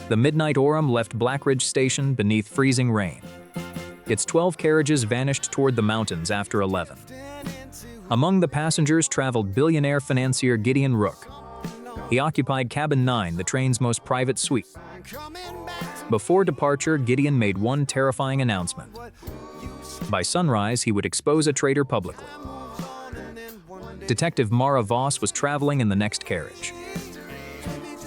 The midnight Orem left Blackridge Station beneath freezing rain. Its 12 carriages vanished toward the mountains after 11. Among the passengers traveled billionaire financier Gideon Rook. He occupied cabin 9, the train's most private suite. Before departure, Gideon made one terrifying announcement. By sunrise, he would expose a traitor publicly. Detective Mara Voss was traveling in the next carriage.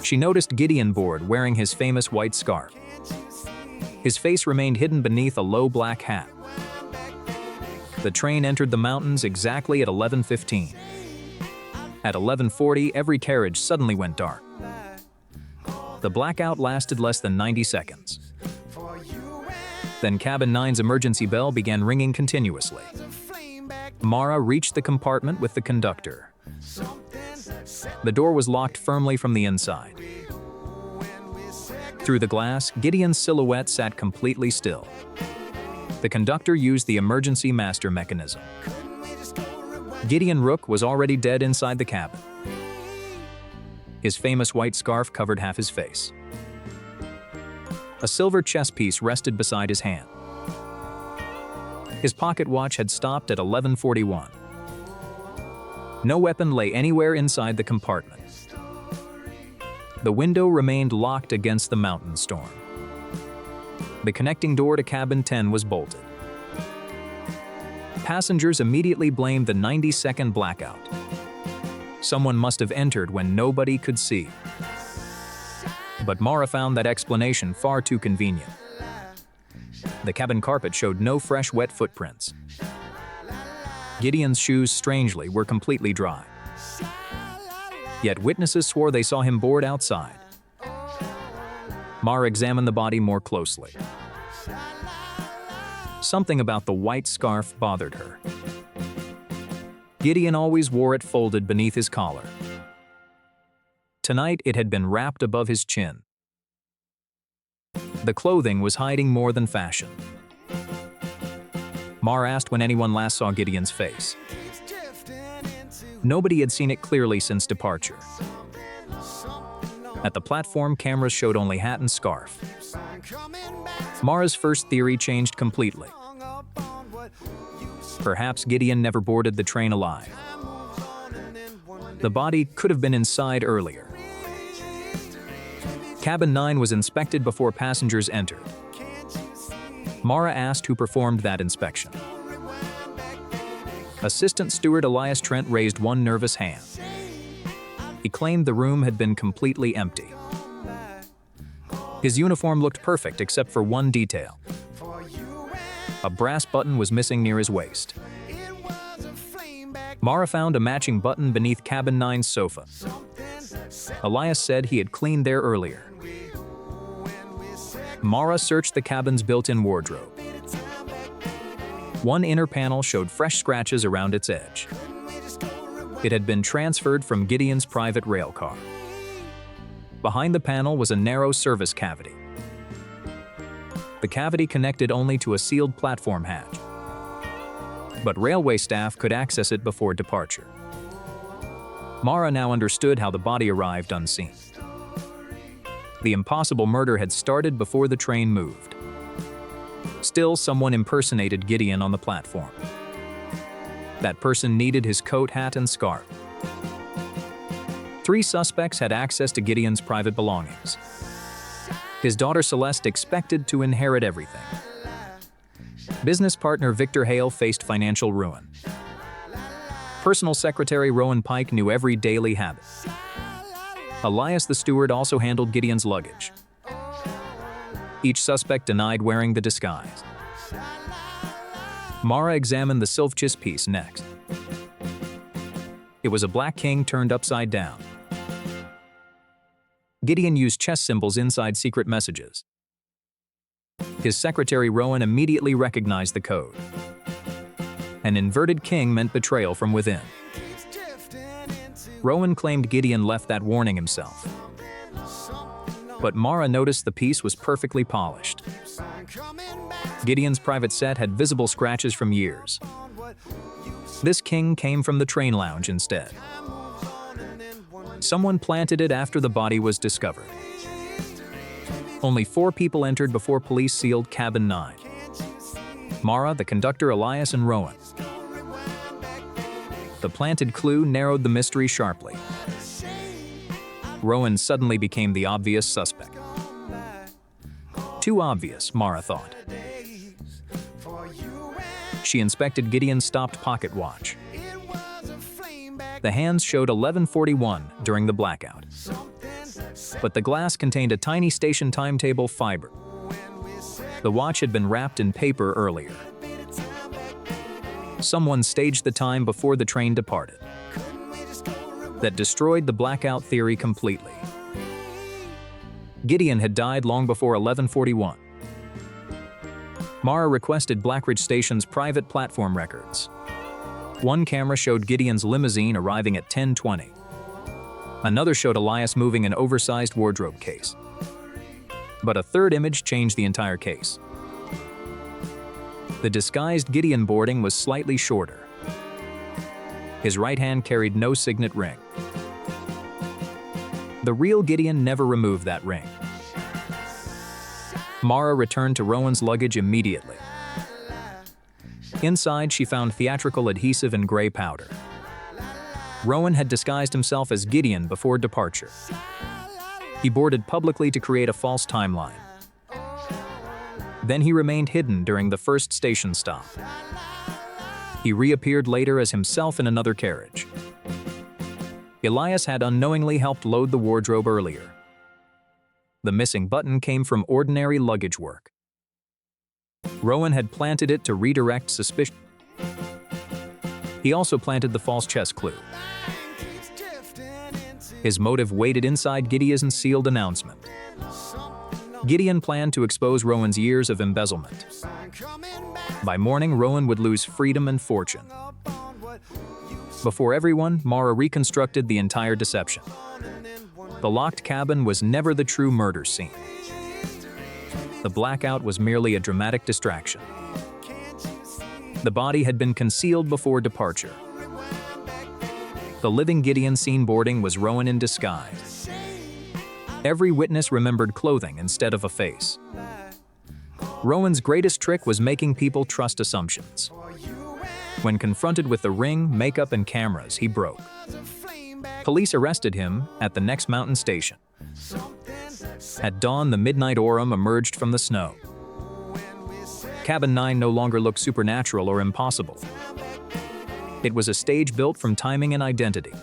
She noticed Gideon board wearing his famous white scarf. His face remained hidden beneath a low black hat. The train entered the mountains exactly at 11:15. At 11:40, every carriage suddenly went dark. The blackout lasted less than 90 seconds. Then cabin 9's emergency bell began ringing continuously. Mara reached the compartment with the conductor. The door was locked firmly from the inside. Through the glass, Gideon's silhouette sat completely still. The conductor used the emergency master mechanism. Gideon Rook was already dead inside the cabin. His famous white scarf covered half his face. A silver chess piece rested beside his hand. His pocket watch had stopped at 11:41. No weapon lay anywhere inside the compartment. The window remained locked against the mountain storm. The connecting door to cabin 10 was bolted. Passengers immediately blamed the 90-second blackout. Someone must have entered when nobody could see. But Mara found that explanation far too convenient. The cabin carpet showed no fresh, wet footprints. Gideon's shoes, strangely, were completely dry. Yet witnesses swore they saw him board outside. Mara examined the body more closely. Something about the white scarf bothered her. Gideon always wore it folded beneath his collar. Tonight, it had been wrapped above his chin. The clothing was hiding more than fashion. Mara asked when anyone last saw Gideon's face. Nobody had seen it clearly since departure. At the platform, cameras showed only hat and scarf. Mara's first theory changed completely. Perhaps Gideon never boarded the train alive. The body could have been inside earlier. Cabin 9 was inspected before passengers entered. Mara asked who performed that inspection. Assistant Steward Elias Trent raised one nervous hand. He claimed the room had been completely empty. His uniform looked perfect except for one detail. A brass button was missing near his waist. Mara found a matching button beneath cabin 9's sofa. Elias said he had cleaned there earlier. Mara searched the cabin's built-in wardrobe. One inner panel showed fresh scratches around its edge. It had been transferred from Gideon's private rail car. Behind the panel was a narrow service cavity. The cavity connected only to a sealed platform hatch. But railway staff could access it before departure. Mara now understood how the body arrived unseen. The impossible murder had started before the train moved. Still, someone impersonated Gideon on the platform. That person needed his coat, hat, and scarf. 3 suspects had access to Gideon's private belongings. His daughter Celeste expected to inherit everything. Business partner Victor Hale faced financial ruin. Personal secretary Rowan Pike knew every daily habit. Elias the steward also handled Gideon's luggage. Each suspect denied wearing the disguise. Mara examined the Silvchis piece next. It was a black king turned upside down. Gideon used chess symbols inside secret messages. His secretary Rowan immediately recognized the code. An inverted king meant betrayal from within. Rowan claimed Gideon left that warning himself. But Mara noticed the piece was perfectly polished. Gideon's private set had visible scratches from years. This king came from the train lounge instead. Someone planted it after the body was discovered. Only 4 people entered before police sealed cabin 9. Mara, the conductor Elias, and Rowan. The planted clue narrowed the mystery sharply. Rowan suddenly became the obvious suspect. Too obvious, Mara thought. She inspected Gideon's stopped pocket watch. The hands showed 11:41 during the blackout. But the glass contained a tiny station timetable fiber. The watch had been wrapped in paper earlier. Someone staged the time before the train departed. That destroyed the blackout theory completely. Gideon had died long before 11:41. Mara requested Blackridge Station's private platform records. One camera showed Gideon's limousine arriving at 10:20. Another showed Elias moving an oversized wardrobe case. But a third image changed the entire case. The disguised Gideon boarding was slightly shorter. His right hand carried no signet ring. The real Gideon never removed that ring. Mara returned to Rowan's luggage immediately. Inside, she found theatrical adhesive and gray powder. Rowan had disguised himself as Gideon before departure. He boarded publicly to create a false timeline. Then he remained hidden during the first station stop. He reappeared later as himself in another carriage. Elias had unknowingly helped load the wardrobe earlier. The missing button came from ordinary luggage work. Rowan had planted it to redirect suspicion. He also planted the false chess clue. His motive waited inside Gideon's sealed announcement. Gideon planned to expose Rowan's years of embezzlement. By morning, Rowan would lose freedom and fortune. Before everyone, Mara reconstructed the entire deception. The locked cabin was never the true murder scene. The blackout was merely a dramatic distraction. The body had been concealed before departure. The living Gideon seen boarding was Rowan in disguise. Every witness remembered clothing instead of a face. Rowan's greatest trick was making people trust assumptions. When confronted with the ring, makeup, and cameras, he broke. Police arrested him at the next mountain station. At dawn, the midnight Orem emerged from the snow. Cabin 9 no longer looked supernatural or impossible. It was a stage built from timing and identity.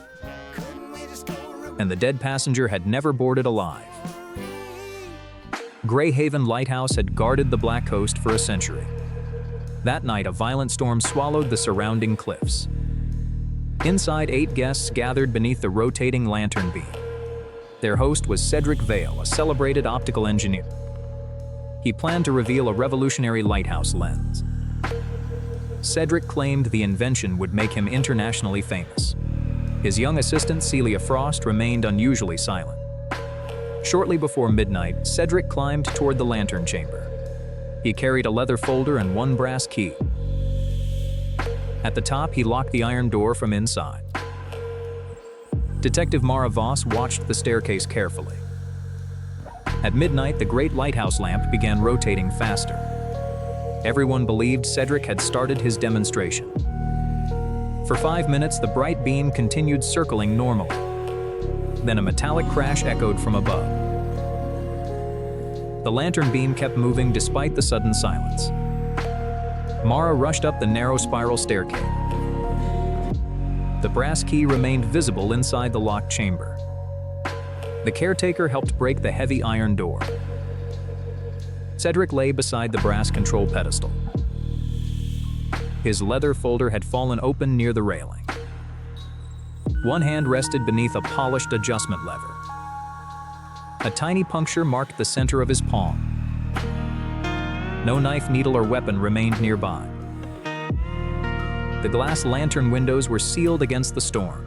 And the dead passenger had never boarded alive. Greyhaven Lighthouse had guarded the Black Coast for a century. That night, a violent storm swallowed the surrounding cliffs. Inside, 8 guests gathered beneath the rotating lantern beam. Their host was Cedric Vale, a celebrated optical engineer. He planned to reveal a revolutionary lighthouse lens. Cedric claimed the invention would make him internationally famous. His young assistant, Celia Frost, remained unusually silent. Shortly before midnight, Cedric climbed toward the lantern chamber. He carried a leather folder and 1 brass key. At the top, he locked the iron door from inside. Detective Mara Voss watched the staircase carefully. At midnight, the great lighthouse lamp began rotating faster. Everyone believed Cedric had started his demonstration. For 5 minutes, the bright beam continued circling normally. Then a metallic crash echoed from above. The lantern beam kept moving despite the sudden silence. Mara rushed up the narrow spiral staircase. The brass key remained visible inside the locked chamber. The caretaker helped break the heavy iron door. Cedric lay beside the brass control pedestal. His leather folder had fallen open near the railing. One hand rested beneath a polished adjustment lever. A tiny puncture marked the center of his palm. No knife, needle, or weapon remained nearby. The glass lantern windows were sealed against the storm.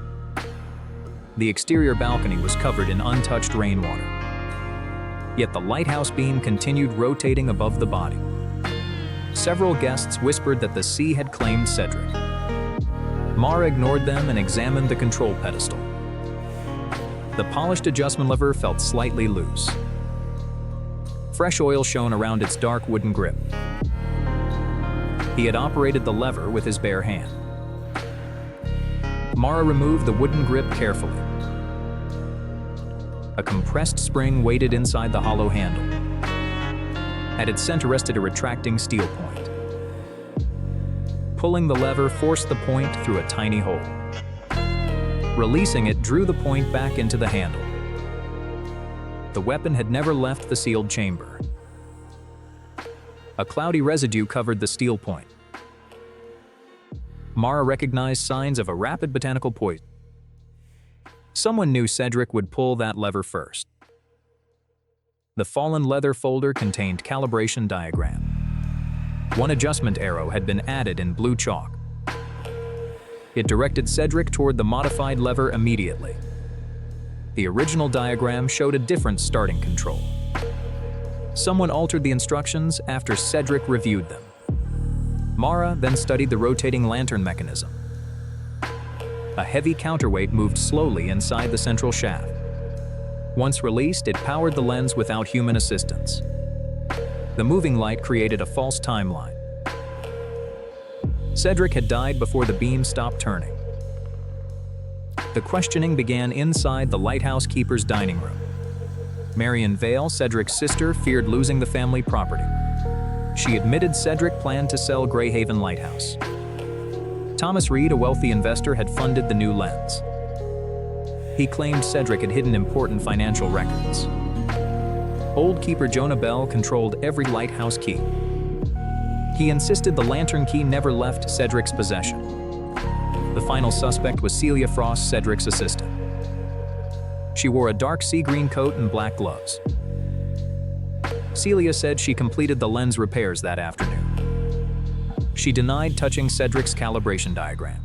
The exterior balcony was covered in untouched rainwater. Yet the lighthouse beam continued rotating above the body. Several guests whispered that the sea had claimed Cedric. Mara ignored them and examined the control pedestal. The polished adjustment lever felt slightly loose. Fresh oil shone around its dark wooden grip. He had operated the lever with his bare hand. Mara removed the wooden grip carefully. A compressed spring waited inside the hollow handle. At its center rested a retracting steel point. Pulling the lever forced the point through a tiny hole. Releasing it drew the point back into the handle. The weapon had never left the sealed chamber. A cloudy residue covered the steel point. Mara recognized signs of a rapid botanical poison. Someone knew Cedric would pull that lever first. The fallen leather folder contained calibration diagram. One adjustment arrow had been added in blue chalk. It directed Cedric toward the modified lever immediately. The original diagram showed a different starting control. Someone altered the instructions after Cedric reviewed them. Mara then studied the rotating lantern mechanism. A heavy counterweight moved slowly inside the central shaft. Once released, it powered the lens without human assistance. The moving light created a false timeline. Cedric had died before the beam stopped turning. The questioning began inside the lighthouse keeper's dining room. Marion Vale, Cedric's sister, feared losing the family property. She admitted Cedric planned to sell Greyhaven Lighthouse. Thomas Reed, a wealthy investor, had funded the new lens. He claimed Cedric had hidden important financial records. Old keeper Jonah Bell controlled every lighthouse key. He insisted the lantern key never left Cedric's possession. The final suspect was Celia Frost, Cedric's assistant. She wore a dark sea green coat and black gloves. Celia said she completed the lens repairs that afternoon. She denied touching Cedric's calibration diagram.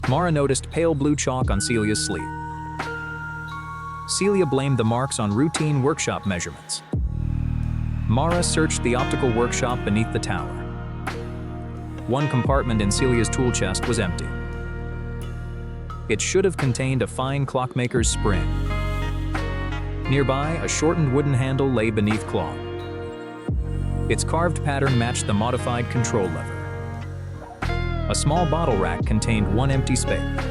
Mara noticed pale blue chalk on Celia's sleeve. Celia blamed the marks on routine workshop measurements. Mara searched the optical workshop beneath the tower. One compartment in Celia's tool chest was empty. It should have contained a fine clockmaker's spring. Nearby, a shortened wooden handle lay beneath cloth. Its carved pattern matched the modified control lever. A small bottle rack contained one empty space.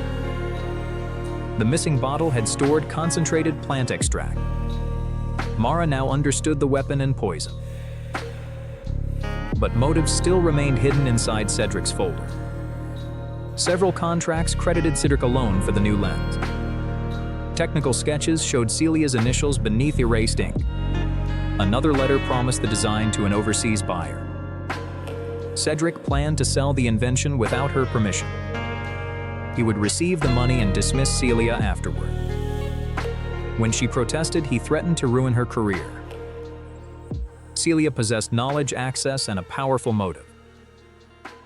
The missing bottle had stored concentrated plant extract. Mara now understood the weapon and poison. But motives still remained hidden inside Cedric's folder. Several contracts credited Cedric alone for the new lens. Technical sketches showed Celia's initials beneath erased ink. Another letter promised the design to an overseas buyer. Cedric planned to sell the invention without her permission. He would receive the money and dismiss Celia afterward. When she protested, he threatened to ruin her career. Celia possessed knowledge, access, and a powerful motive.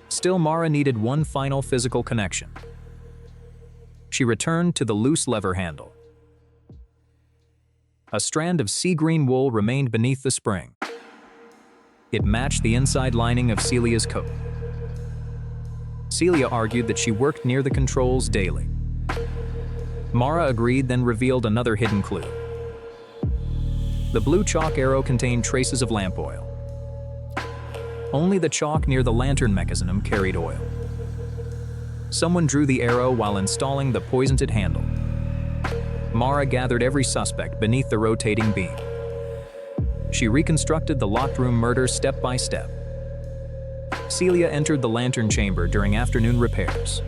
Still, Mara needed one final physical connection. She returned to the loose lever handle. A strand of sea green wool remained beneath the spring. It matched the inside lining of Celia's coat. Celia argued that she worked near the controls daily. Mara agreed, then revealed another hidden clue. The blue chalk arrow contained traces of lamp oil. Only the chalk near the lantern mechanism carried oil. Someone drew the arrow while installing the poisoned handle. Mara gathered every suspect beneath the rotating beam. She reconstructed the locked room murder step by step. Celia entered the lantern chamber during afternoon repairs.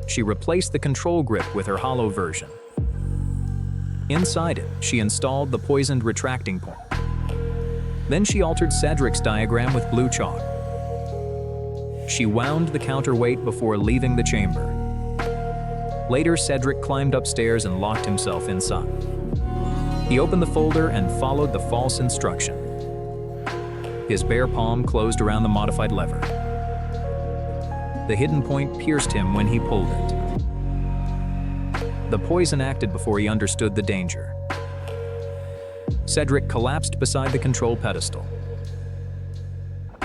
She replaced the control grip with her hollow version. Inside it, she installed the poisoned retracting point. Then she altered Cedric's diagram with blue chalk. She wound the counterweight before leaving the chamber. Later, Cedric climbed upstairs and locked himself inside. He opened the folder and followed the false instruction. His bare palm closed around the modified lever. The hidden point pierced him when he pulled it. The poison acted before he understood the danger. Cedric collapsed beside the control pedestal.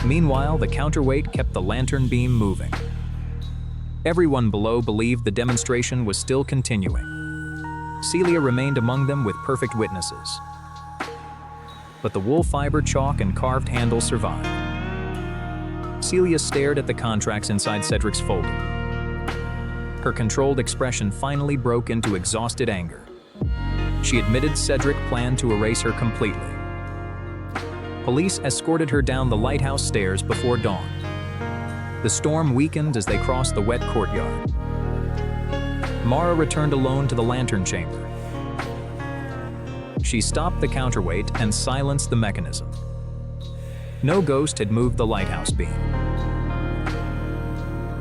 Meanwhile, the counterweight kept the lantern beam moving. Everyone below believed the demonstration was still continuing. Celia remained among them with perfect witnesses. but the wool fiber chalk and carved handle survived. Celia stared at the contracts inside Cedric's folder. Her controlled expression finally broke into exhausted anger. She admitted Cedric planned to erase her completely. Police escorted her down the lighthouse stairs before dawn. The storm weakened as they crossed the wet courtyard. Mara returned alone to the lantern chamber. She stopped the counterweight and silenced the mechanism. No ghost had moved the lighthouse beam.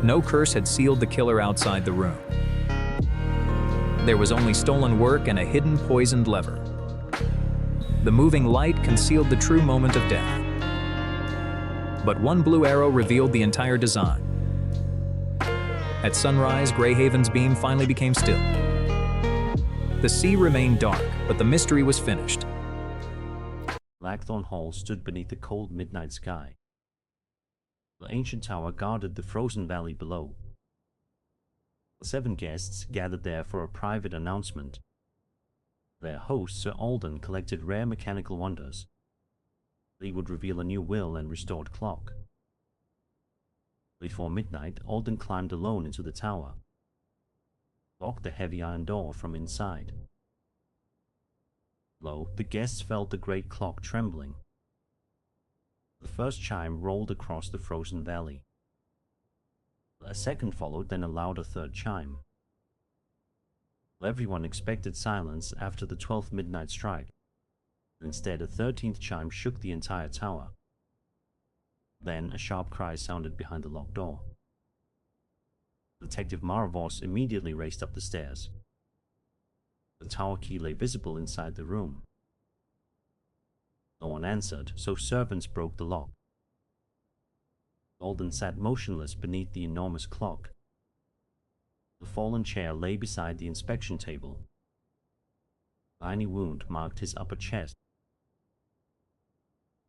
No curse had sealed the killer outside the room. There was only stolen work and a hidden poisoned lever. The moving light concealed the true moment of death. But one blue arrow revealed the entire design. At sunrise, Greyhaven's beam finally became still. The sea remained dark, but the mystery was finished. Blackthorn Hall stood beneath the cold midnight sky. The ancient tower guarded the frozen valley below. 7 guests gathered there for a private announcement. Their host, Sir Alden, collected rare mechanical wonders. He would reveal a new will and restored clock. Before midnight, Alden climbed alone into the tower, locked the heavy iron door from inside. Lo, the guests felt the great clock trembling. The first chime rolled across the frozen valley. A second followed, then a louder third chime. Everyone expected silence after the 12th midnight strike. Instead, a 13th chime shook the entire tower. Then a sharp cry sounded behind the locked door. Detective Maravos immediately raced up the stairs. The tower key lay visible inside the room. No one answered, so servants broke the lock. Alden sat motionless beneath the enormous clock. The fallen chair lay beside the inspection table. A tiny wound marked his upper chest.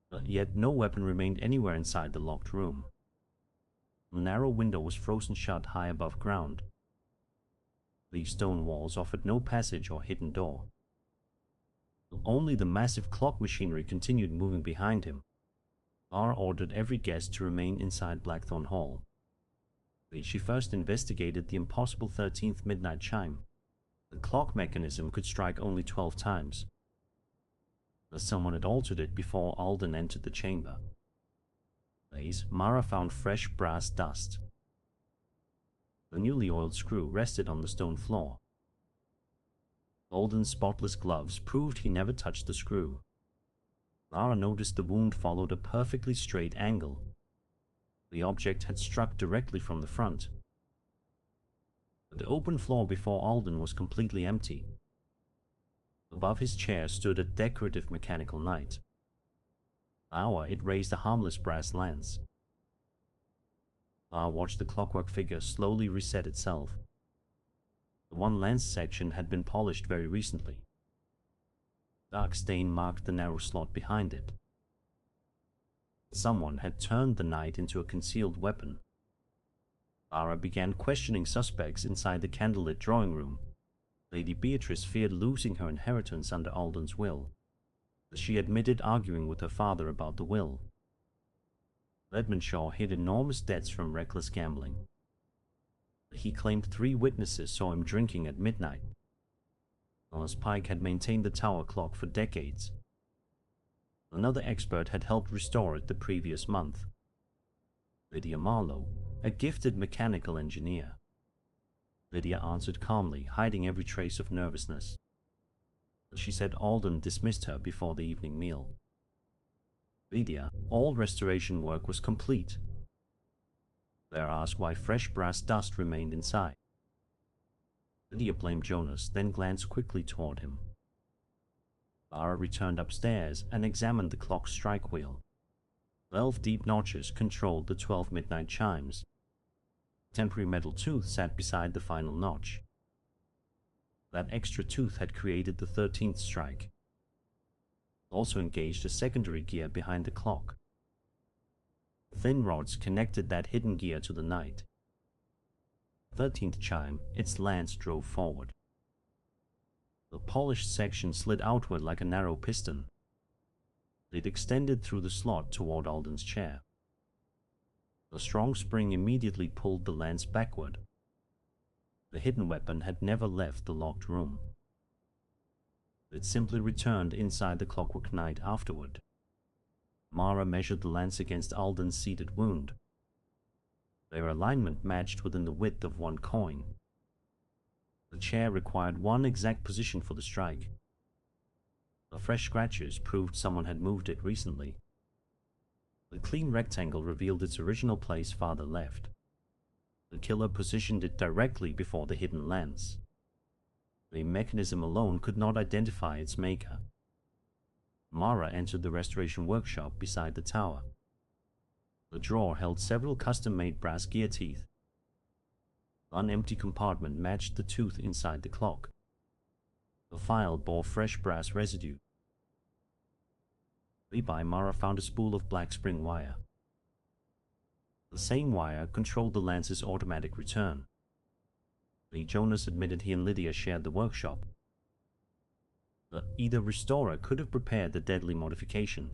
But yet no weapon remained anywhere inside the locked room. A narrow window was frozen shut high above ground. These stone walls offered no passage or hidden door. Only the massive clock machinery continued moving behind him. Lara ordered every guest to remain inside Blackthorn Hall. She first investigated the impossible 13th midnight chime. The clock mechanism could strike only 12 times. But someone had altered it before Alden entered the chamber. Mara found fresh brass dust. The newly oiled screw rested on the stone floor. Alden's spotless gloves proved he never touched the screw. Lara noticed the wound followed a perfectly straight angle. The object had struck directly from the front. The open floor before Alden was completely empty. Above his chair stood a decorative mechanical knight. It raised a harmless brass lance. Lara watched the clockwork figure slowly reset itself. The one lance section had been polished very recently. Dark stain marked the narrow slot behind it. Someone had turned the knight into a concealed weapon. Lara began questioning suspects inside the candlelit drawing room. Lady Beatrice feared losing her inheritance under Alden's will. She admitted arguing with her father about the will. Edmund Shaw hid enormous debts from reckless gambling. He claimed 3 witnesses saw him drinking at midnight. Thomas Pike had maintained the tower clock for decades. Another expert had helped restore it the previous month. Lydia Marlowe, a gifted mechanical engineer. Lydia answered calmly, hiding every trace of nervousness. She said Alden dismissed her before the evening meal. Lydia, all restoration work was complete. Claire asked why fresh brass dust remained inside. Lydia blamed Jonas, then glanced quickly toward him. Lara returned upstairs and examined the clock's strike wheel. 12 deep notches controlled the 12 midnight chimes. A temporary metal tooth sat beside the final notch. That extra tooth had created the 13th strike. It also engaged a secondary gear behind the clock. Thin rods connected that hidden gear to the knight. 13th chime, its lance drove forward. The polished section slid outward like a narrow piston. It extended through the slot toward Alden's chair. A strong spring immediately pulled the lens backward. The hidden weapon had never left the locked room. It simply returned inside the Clockwork Knight afterward. Mara measured the lens against Alden's seated wound. Their alignment matched within the width of one coin. The chair required one exact position for the strike. The fresh scratches proved someone had moved it recently. The clean rectangle revealed its original place farther left. The killer positioned it directly before the hidden lens. The mechanism alone could not identify its maker. Mara entered the restoration workshop beside the tower. The drawer held several custom-made brass gear teeth. One empty compartment matched the tooth inside the clock. The file bore fresh brass residue. Nearby, Mara found a spool of black spring wire. The same wire controlled the lens's automatic return. Jonas admitted he and Lydia shared the workshop. Either restorer could have prepared the deadly modification.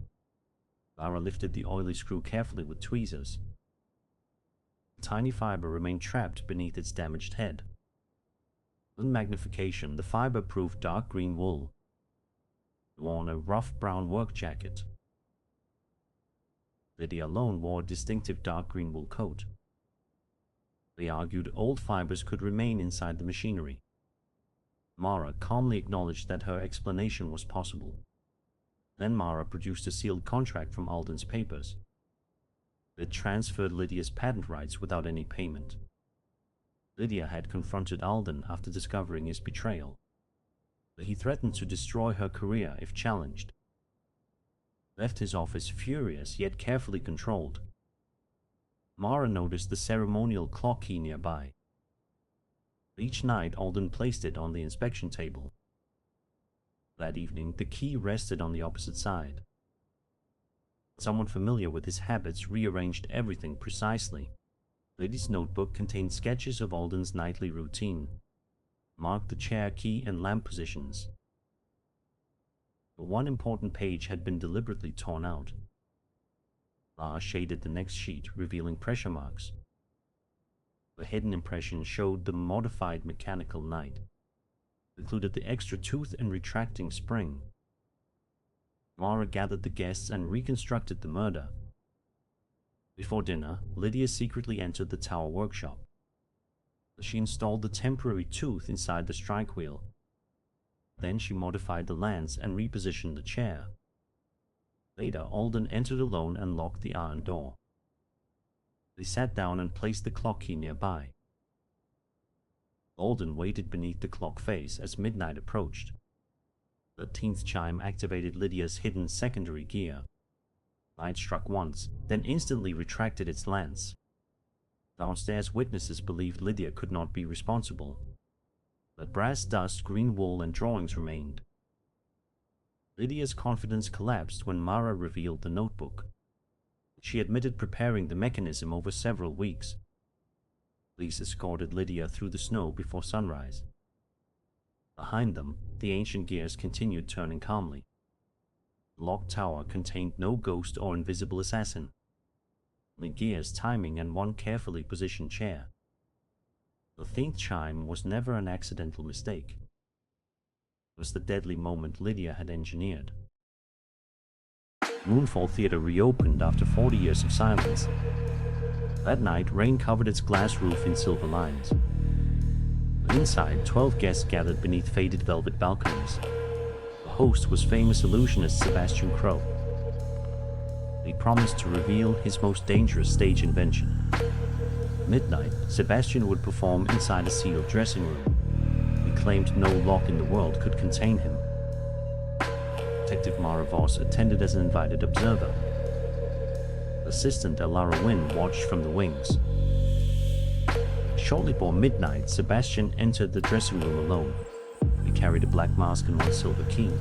Mara lifted the oily screw carefully with tweezers. A tiny fiber remained trapped beneath its damaged head. In magnification, the fiber proved dark green wool. Worn a rough brown work jacket. Lydia alone wore a distinctive dark green wool coat. They argued old fibers could remain inside the machinery. Mara calmly acknowledged that her explanation was possible. Then Mara produced a sealed contract from Alden's papers. It transferred Lydia's patent rights without any payment. Lydia had confronted Alden after discovering his betrayal. He threatened to destroy her career if challenged. Left his office furious yet carefully controlled. Mara noticed the ceremonial clock key nearby. Each night, Alden placed it on the inspection table. That evening, the key rested on the opposite side. Someone familiar with his habits rearranged everything precisely. Lady's notebook contained sketches of Alden's nightly routine, marked the chair key and lamp positions. But one important page had been deliberately torn out. La shaded the next sheet, revealing pressure marks. The hidden impression showed the modified mechanical knight. It included the extra tooth and retracting spring. Mara gathered the guests and reconstructed the murder. Before dinner, Lydia secretly entered the tower workshop. She installed the temporary tooth inside the strike wheel. Then she modified the lens and repositioned the chair. Later, Alden entered alone and locked the iron door. They sat down and placed the clock key nearby. Alden waited beneath the clock face as midnight approached. The 13th chime activated Lydia's hidden secondary gear. Light struck once, then instantly retracted its lens. Downstairs witnesses believed Lydia could not be responsible. But brass dust, green wool, and drawings remained. Lydia's confidence collapsed when Mara revealed the notebook. She admitted preparing the mechanism over several weeks. Police escorted Lydia through the snow before sunrise. Behind them, the ancient gears continued turning calmly. The locked tower contained no ghost or invisible assassin. Only gears, timing, and one carefully positioned chair. The 13th chime was never an accidental mistake. It was the deadly moment Lydia had engineered. Moonfall Theatre reopened after 40 years of silence. That night, rain covered its glass roof in silver lines. Inside, 12 guests gathered beneath faded velvet balconies. The host was famous illusionist Sebastian Crowe. He promised to reveal his most dangerous stage invention. At midnight, Sebastian would perform inside a sealed dressing room. He claimed no lock in the world could contain him. Detective Mara Voss attended as an invited observer. Assistant Elara Wynn watched from the wings. Shortly before midnight, Sebastian entered the dressing room alone. He carried a black mask and one silver key.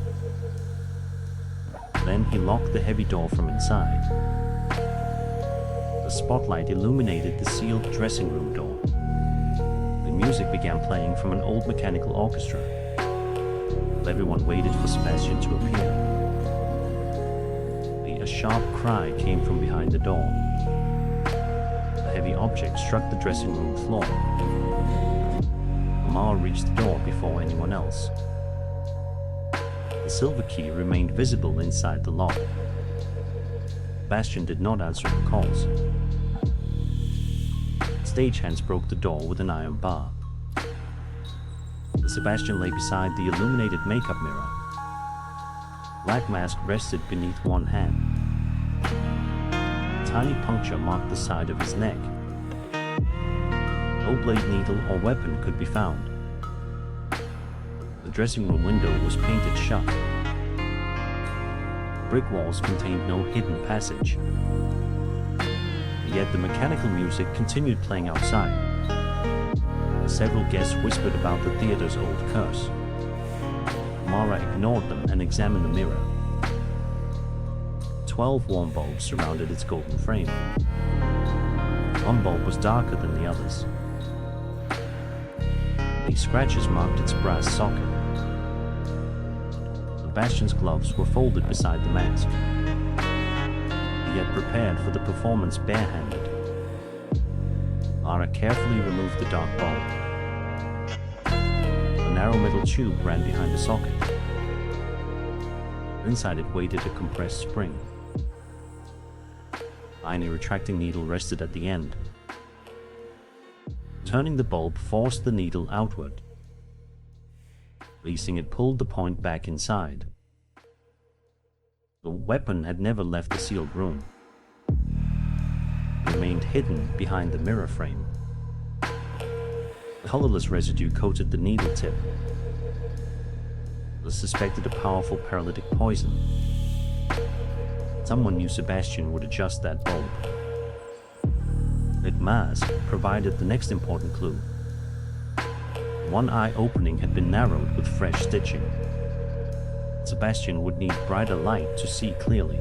Then he locked the heavy door from inside. The spotlight illuminated the sealed dressing room door. The music began playing from an old mechanical orchestra. Everyone waited for Sebastian to appear. a sharp cry came from behind the door. A heavy object struck the dressing room floor. Mara reached the door before anyone else. The silver key remained visible inside the lock. Sebastian did not answer the calls. Stagehands broke the door with an iron bar. Sebastian lay beside the illuminated makeup mirror. Black mask rested beneath one hand. A tiny puncture marked the side of his neck. No blade, needle, or weapon could be found. The dressing room window was painted shut. Brick walls contained no hidden passage. Yet the mechanical music continued playing outside. Several guests whispered about the theater's old curse. Mara ignored them and examined the mirror. 12 warm bulbs surrounded its golden frame. One bulb was darker than the others. These scratches marked its brass socket. Sebastian's gloves were folded beside the mask. He had prepared for the performance barehanded. Mara carefully removed the dark bulb. A narrow metal tube ran behind the socket. Inside it waited a compressed spring. A tiny retracting needle rested at the end. Turning the bulb forced the needle outward. Releasing it pulled the point back inside. The weapon had never left the sealed room. It remained hidden behind the mirror frame. Colorless residue coated the needle tip. It was suspected a powerful paralytic poison. Someone knew Sebastian would adjust that bulb. The mask provided the next important clue. One eye opening had been narrowed with fresh stitching. Sebastian would need brighter light to see clearly.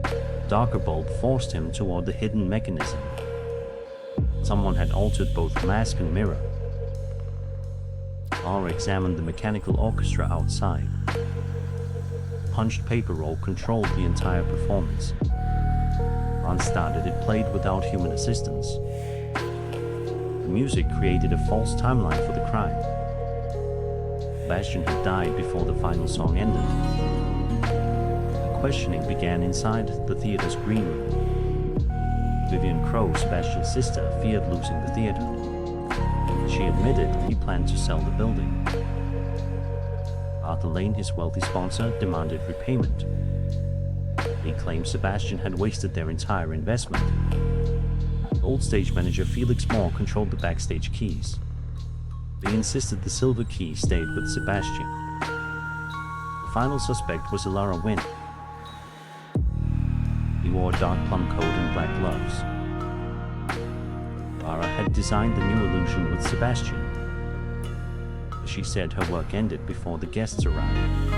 The darker bulb forced him toward the hidden mechanism. Someone had altered both mask and mirror. Mara examined the mechanical orchestra outside. The punched paper roll controlled the entire performance. Unstarted, it played without human assistance. The music created a false timeline for the crime. Sebastian had died before the final song ended. The questioning began inside the theater's green room. Vivian Crow, Sebastian's sister, feared losing the theater. She admitted he planned to sell the building. Arthur Lane, his wealthy sponsor, demanded repayment. He claimed Sebastian had wasted their entire investment. Old stage manager Felix Moore controlled the backstage keys. They insisted the silver key stayed with Sebastian. The final suspect was Ilara Wynn. He wore a dark plum coat and black gloves. Ilara had designed the new illusion with Sebastian. She said her work ended before the guests arrived.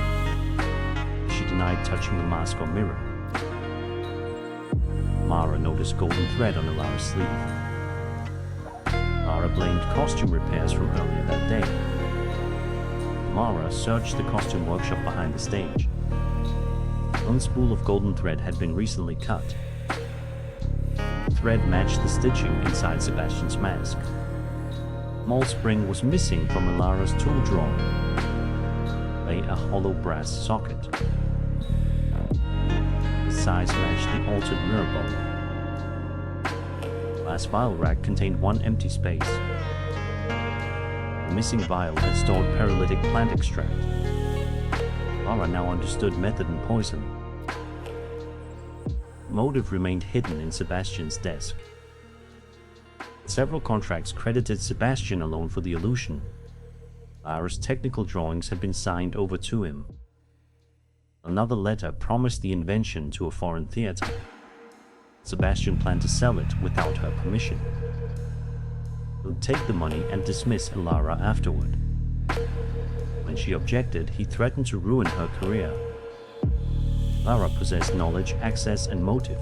She denied touching the mask or mirror. Mara noticed golden thread on Ilara's sleeve. Mara blamed costume repairs from earlier that day. Mara searched the costume workshop behind the stage. One spool of golden thread had been recently cut. The thread matched the stitching inside Sebastian's mask. A small spring was missing from Ilara's tool drawer. Lay a hollow brass socket. The size matched the altered mirror bulb. The glass vial rack contained one empty space. The missing vial had stored paralytic plant extract. Lara now understood method and poison. Motive remained hidden in Sebastian's desk. Several contracts credited Sebastian alone for the illusion. Lara's technical drawings had been signed over to him. Another letter promised the invention to a foreign theater. Sebastian planned to sell it without her permission. He would take the money and dismiss Ilara afterward. When she objected, he threatened to ruin her career. Lara possessed knowledge, access, and motive.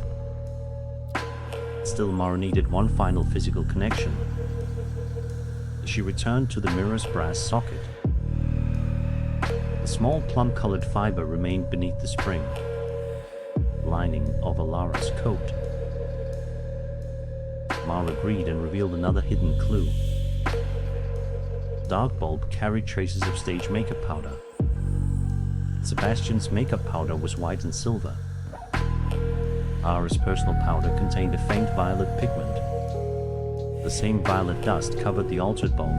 Still, Mara needed one final physical connection. She returned to the mirror's brass socket. A small plum-colored fiber remained beneath the spring. It lining of Alara's coat. Mara agreed and revealed another hidden clue. The dark bulb carried traces of stage makeup powder. Sebastian's makeup powder was white and silver. Ara's personal powder contained a faint violet pigment. The same violet dust covered the altered bulb.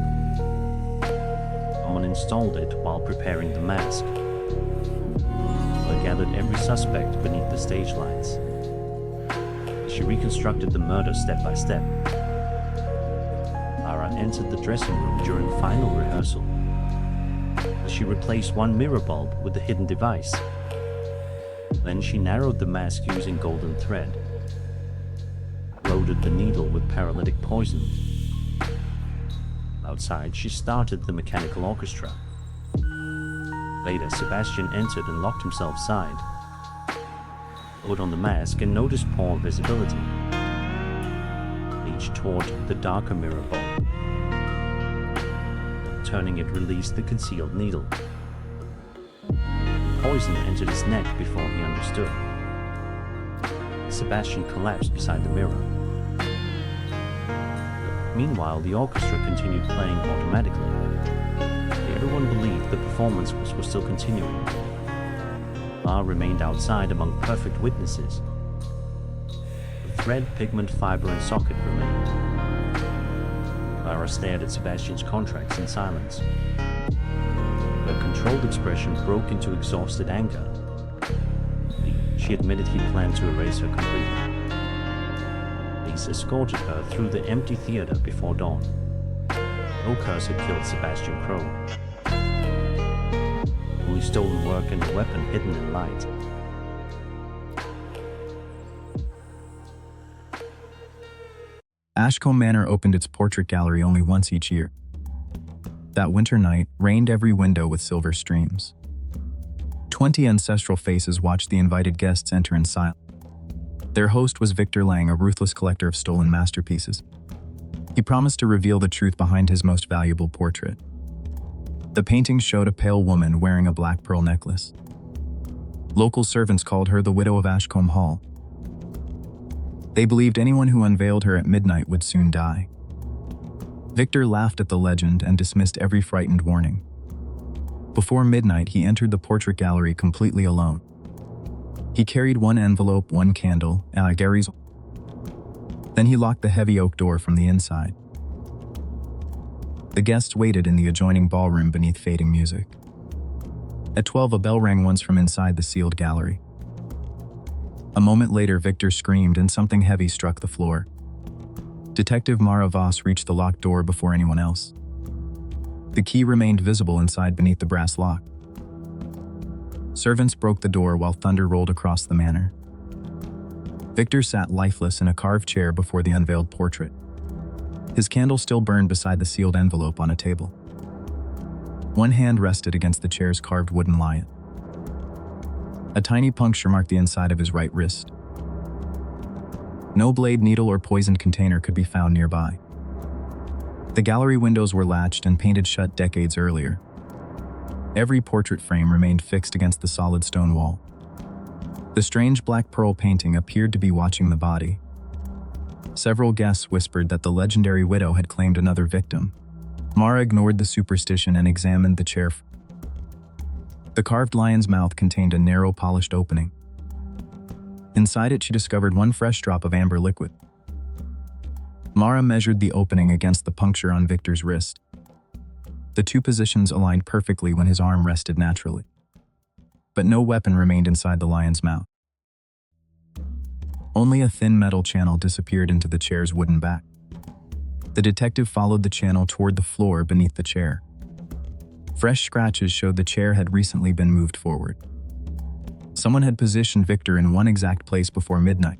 Someone installed it while preparing the mask. They gathered every suspect beneath the stage lights. She reconstructed the murder step by step. Ara entered the dressing room during final rehearsal. She replaced one mirror bulb with the hidden device. Then she narrowed the mask using golden thread. Loaded the needle with paralytic poison. Outside, she started the mechanical orchestra. Later, Sebastian entered and locked himself inside. Put on the mask and noticed poor visibility. Reached toward the darker mirror bulb. Turning it released the concealed needle. Poison entered his neck before he understood. Sebastian collapsed beside the mirror. Meanwhile, the orchestra continued playing automatically. Everyone believed the performance was still continuing. Lara remained outside among perfect witnesses. The thread, pigment, fiber, and socket remained. Lara stared at Sebastian's contracts in silence. Her controlled expression broke into exhausted anger. She admitted he planned to erase her completely. Police escorted her through the empty theater before dawn. No curse had killed Sebastian Crow. Only stolen work and a weapon hidden in light. Ashcombe Manor opened its portrait gallery only once each year. That winter night rained every window with silver streams. 20 ancestral faces watched the invited guests enter in silence. Their host was Victor Lang, a ruthless collector of stolen masterpieces. He promised to reveal the truth behind his most valuable portrait. The painting showed a pale woman wearing a black pearl necklace. Local servants called her the widow of Ashcombe Hall. They believed anyone who unveiled her at midnight would soon die. Victor laughed at the legend and dismissed every frightened warning. Before midnight, he entered the portrait gallery completely alone. He carried one envelope, one candle, and a Gary's. Then he locked the heavy oak door from the inside. The guests waited in the adjoining ballroom beneath fading music. At 12, a bell rang once from inside the sealed gallery. A moment later, Victor screamed and something heavy struck the floor. Detective Mara Voss reached the locked door before anyone else. The key remained visible inside beneath the brass lock. Servants broke the door while thunder rolled across the manor. Victor sat lifeless in a carved chair before the unveiled portrait. His candle still burned beside the sealed envelope on a table. One hand rested against the chair's carved wooden lion. A tiny puncture marked the inside of his right wrist. No blade, needle, or poisoned container could be found nearby. The gallery windows were latched and painted shut decades earlier. Every portrait frame remained fixed against the solid stone wall. The strange black pearl painting appeared to be watching the body. Several guests whispered that the legendary widow had claimed another victim. Mara ignored the superstition and examined the chair. The carved lion's mouth contained a narrow, polished opening. Inside it, she discovered one fresh drop of amber liquid. Mara measured the opening against the puncture on Victor's wrist. The two positions aligned perfectly when his arm rested naturally. But no weapon remained inside the lion's mouth. Only a thin metal channel disappeared into the chair's wooden back. The detective followed the channel toward the floor beneath the chair. Fresh scratches showed the chair had recently been moved forward. Someone had positioned Victor in one exact place before midnight.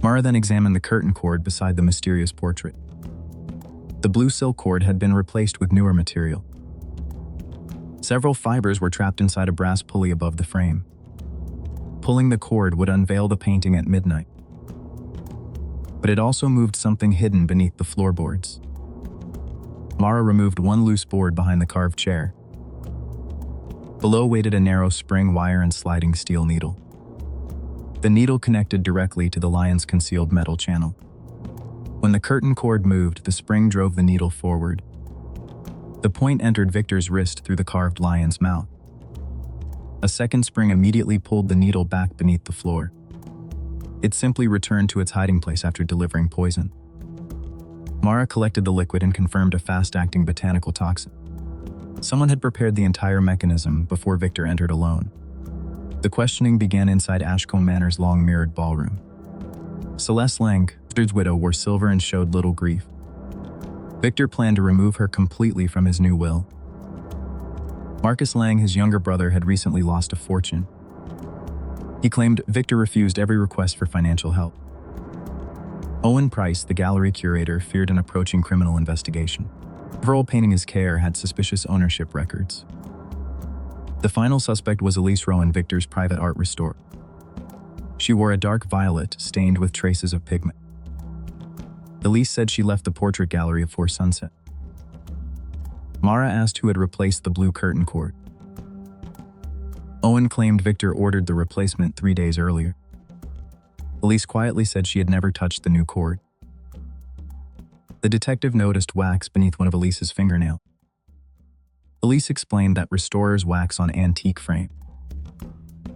Mara then examined the curtain cord beside the mysterious portrait. The blue silk cord had been replaced with newer material. Several fibers were trapped inside a brass pulley above the frame. Pulling the cord would unveil the painting at midnight. But it also moved something hidden beneath the floorboards. Mara removed one loose board behind the carved chair. Below waited a narrow spring wire and sliding steel needle. The needle connected directly to the lion's concealed metal channel. When the curtain cord moved, the spring drove the needle forward. The point entered Victor's wrist through the carved lion's mouth. A second spring immediately pulled the needle back beneath the floor. It simply returned to its hiding place after delivering poison. Mara collected the liquid and confirmed a fast-acting botanical toxin. Someone had prepared the entire mechanism before Victor entered alone. The questioning began inside Ashcombe Manor's long mirrored ballroom. Celeste Lang, Victor's widow, wore silver and showed little grief. Victor planned to remove her completely from his new will. Marcus Lang, his younger brother, had recently lost a fortune. He claimed Victor refused every request for financial help. Owen Price, the gallery curator, feared an approaching criminal investigation. Several painting his care had suspicious ownership records. The final suspect was Elise Rowan, Victor's private art restorer. She wore a dark violet stained with traces of pigment. Elise said she left the portrait gallery before sunset. Mara asked who had replaced the blue curtain cord. Owen claimed Victor ordered the replacement 3 days earlier. Elise quietly said she had never touched the new cord. The detective noticed wax beneath one of Elise's fingernails. Elise explained that restorers wax on antique frame.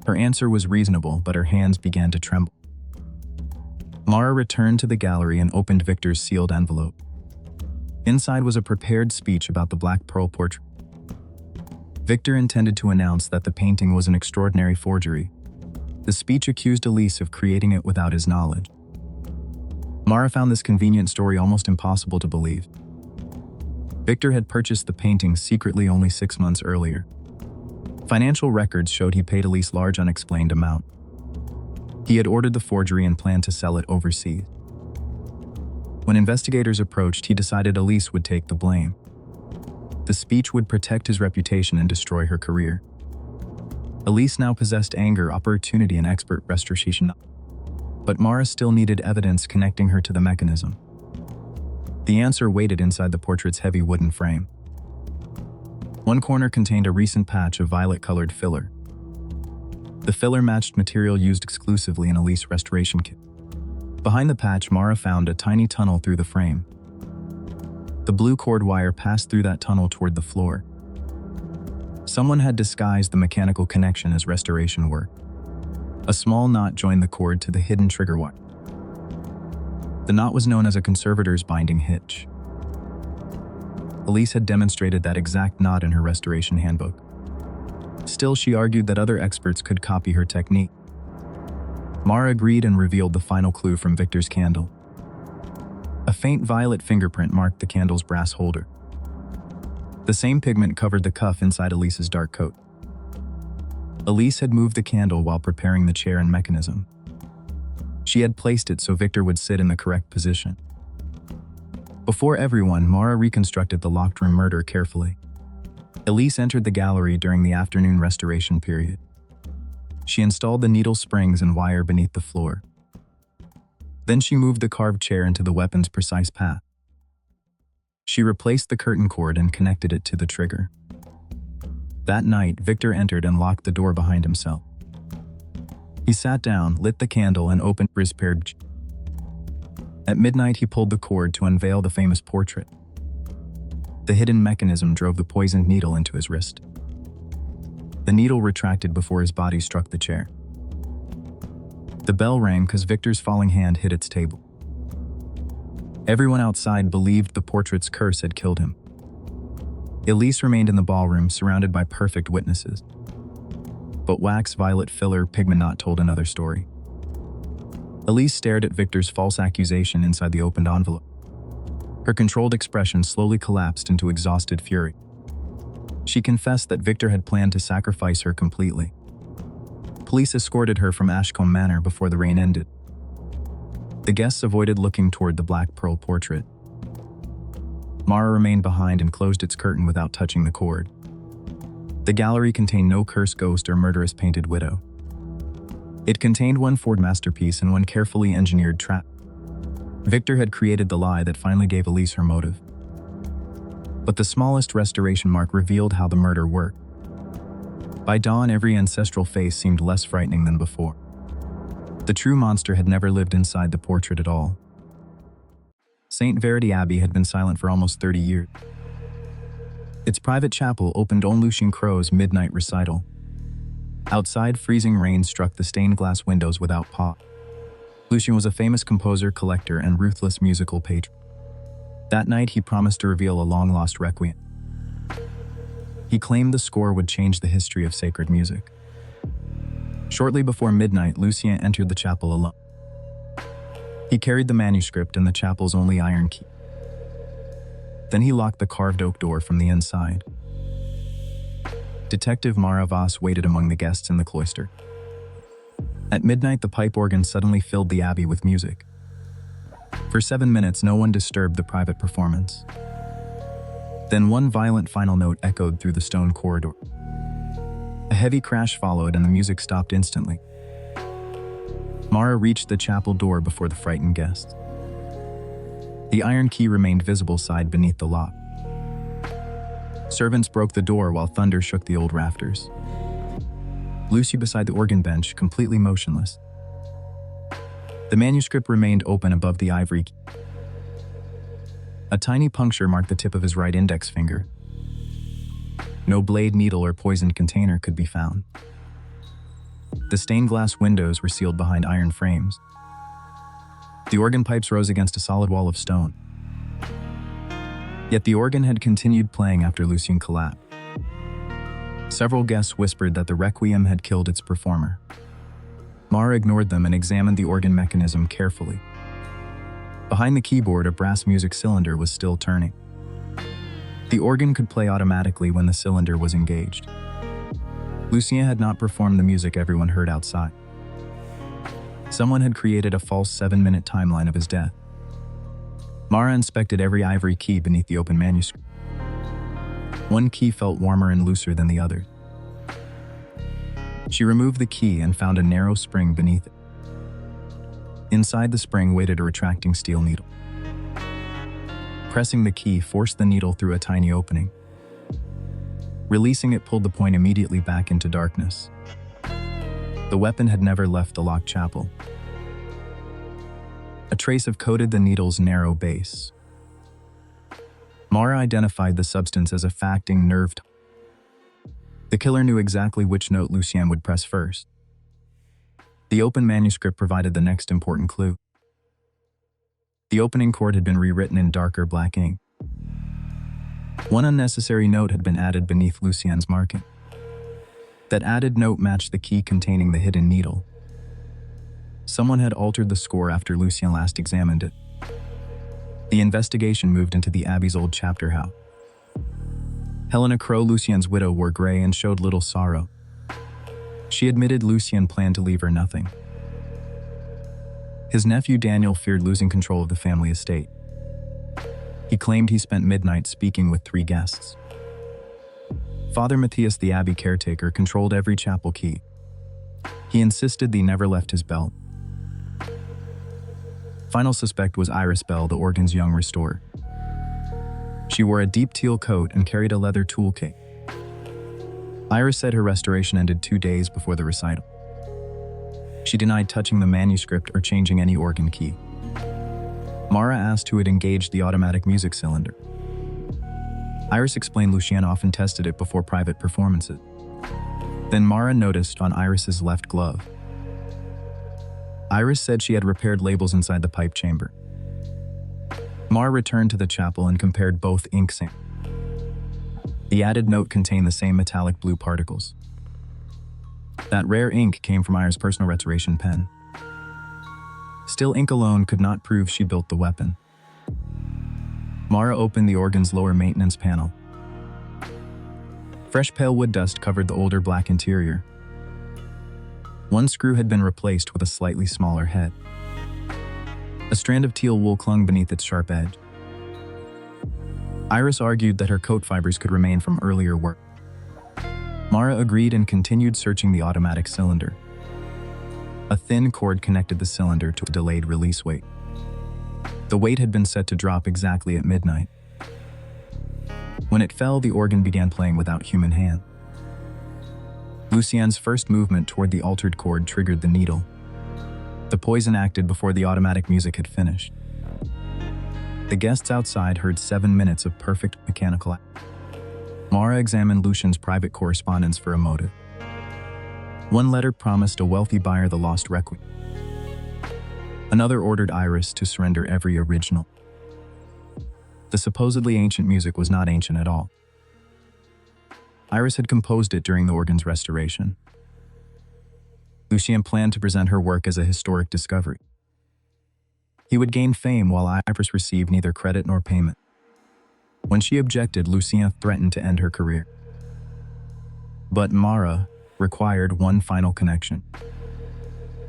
Her answer was reasonable, but her hands began to tremble. Mara returned to the gallery and opened Victor's sealed envelope. Inside was a prepared speech about the Black Pearl portrait. Victor intended to announce that the painting was an extraordinary forgery. The speech accused Elise of creating it without his knowledge. Mara found this convenient story almost impossible to believe. Victor had purchased the painting secretly only 6 months earlier. Financial records showed he paid Elise large unexplained amount. He had ordered the forgery and planned to sell it overseas. When investigators approached, he decided Elise would take the blame. The speech would protect his reputation and destroy her career. Elise now possessed anger, opportunity, and expert restoration. But Mara still needed evidence connecting her to the mechanism. The answer waited inside the portrait's heavy wooden frame. One corner contained a recent patch of violet-colored filler. The filler matched material used exclusively in Elise restoration kit. Behind the patch, Mara found a tiny tunnel through the frame. The blue cord wire passed through that tunnel toward the floor. Someone had disguised the mechanical connection as restoration work. A small knot joined the cord to the hidden trigger wire. The knot was known as a conservator's binding hitch. Elise had demonstrated that exact knot in her restoration handbook. Still, she argued that other experts could copy her technique. Mara agreed and revealed the final clue from Victor's candle. A faint violet fingerprint marked the candle's brass holder. The same pigment covered the cuff inside Elise's dark coat. Elise had moved the candle while preparing the chair and mechanism. She had placed it so Victor would sit in the correct position. Before everyone, Mara reconstructed the locked room murder carefully. Elise entered the gallery during the afternoon restoration period. She installed the needle springs and wire beneath the floor. Then she moved the carved chair into the weapon's precise path. She replaced the curtain cord and connected it to the trigger. That night, Victor entered and locked the door behind himself. He sat down, lit the candle, and opened his paired. At midnight, he pulled the cord to unveil the famous portrait. The hidden mechanism drove the poisoned needle into his wrist. The needle retracted before his body struck the chair. The bell rang because Victor's falling hand hit its table. Everyone outside believed the portrait's curse had killed him. Elise remained in the ballroom, surrounded by perfect witnesses. But wax violet filler pigment knot told another story. Elise stared at Victor's false accusation inside the opened envelope. Her controlled expression slowly collapsed into exhausted fury. She confessed that Victor had planned to sacrifice her completely. Police escorted her from Ashcombe Manor before the rain ended. The guests avoided looking toward the Black Pearl portrait. Mara remained behind and closed its curtain without touching the cord. The gallery contained no cursed ghost or murderous painted widow. It contained one Ford masterpiece and one carefully engineered trap. Victor had created the lie that finally gave Elise her motive. But the smallest restoration mark revealed how the murder worked. By dawn, every ancestral face seemed less frightening than before. The true monster had never lived inside the portrait at all. St. Verity Abbey had been silent for almost 30 years. Its private chapel opened on Lucien Crow's midnight recital. Outside, freezing rain struck the stained glass windows without pause. Lucien was a famous composer, collector, and ruthless musical patron. That night, he promised to reveal a long-lost requiem. He claimed the score would change the history of sacred music. Shortly before midnight, Lucien entered the chapel alone. He carried the manuscript and the chapel's only iron key. Then he locked the carved oak door from the inside. Detective Mara Voss waited among the guests in the cloister. At midnight, the pipe organ suddenly filled the abbey with music. For 7 minutes, no one disturbed the private performance. Then one violent final note echoed through the stone corridor. A heavy crash followed and the music stopped instantly. Mara reached the chapel door before the frightened guests. The iron key remained visible side beneath the lock. Servants broke the door while thunder shook the old rafters. Lucy beside the organ bench, completely motionless. The manuscript remained open above the ivory key. A tiny puncture marked the tip of his right index finger. No blade, needle, or poisoned container could be found. The stained glass windows were sealed behind iron frames. The organ pipes rose against a solid wall of stone. Yet the organ had continued playing after Lucien collapsed. Several guests whispered that the requiem had killed its performer. Mara ignored them and examined the organ mechanism carefully. Behind the keyboard, a brass music cylinder was still turning. The organ could play automatically when the cylinder was engaged. Lucien had not performed the music everyone heard outside. Someone had created a false 7-minute timeline of his death. Mara inspected every ivory key beneath the open manuscript. One key felt warmer and looser than the other. She removed the key and found a narrow spring beneath it. Inside the spring waited a retracting steel needle. Pressing the key forced the needle through a tiny opening. Releasing it pulled the point immediately back into darkness. The weapon had never left the locked chapel. A trace of coated the needle's narrow base. Mara identified the substance as a facting nerve. The killer knew exactly which note Lucien would press first. The open manuscript provided the next important clue. The opening chord had been rewritten in darker black ink. One unnecessary note had been added beneath Lucien's marking. That added note matched the key containing the hidden needle. Someone had altered the score after Lucien last examined it. The investigation moved into the Abbey's old chapter house. Helena Crow, Lucien's widow, wore gray and showed little sorrow. She admitted Lucien planned to leave her nothing. His nephew Daniel feared losing control of the family estate. He claimed he spent midnight speaking with 3 guests. Father Matthias, the Abbey caretaker, controlled every chapel key. He insisted they never left his belt. Final suspect was Iris Bell, the organ's young restorer. She wore a deep teal coat and carried a leather toolkit. Iris said her restoration ended 2 days before the recital. She denied touching the manuscript or changing any organ key. Mara asked who had engaged the automatic music cylinder. Iris explained Lucien often tested it before private performances. Then Mara noticed on Iris's left glove. Iris said she had repaired labels inside the pipe chamber. Mara returned to the chapel and compared both ink samples. The added note contained the same metallic blue particles. That rare ink came from Iris' personal restoration pen. Still, ink alone could not prove she built the weapon. Mara opened the organ's lower maintenance panel. Fresh pale wood dust covered the older black interior. One screw had been replaced with a slightly smaller head. A strand of teal wool clung beneath its sharp edge. Iris argued that her coat fibers could remain from earlier work. Mara agreed and continued searching the automatic cylinder. A thin cord connected the cylinder to a delayed release weight. The weight had been set to drop exactly at midnight. When it fell, the organ began playing without human hand. Lucien's first movement toward the altered cord triggered the needle. The poison acted before the automatic music had finished. The guests outside heard 7 minutes of perfect mechanical act. Mara examined Lucian's private correspondence for a motive. One letter promised a wealthy buyer the lost requiem. Another ordered Iris to surrender every original. The supposedly ancient music was not ancient at all. Iris had composed it during the organ's restoration. Lucien planned to present her work as a historic discovery. He would gain fame while Iris received neither credit nor payment. When she objected, Lucien threatened to end her career. But Mara required one final connection.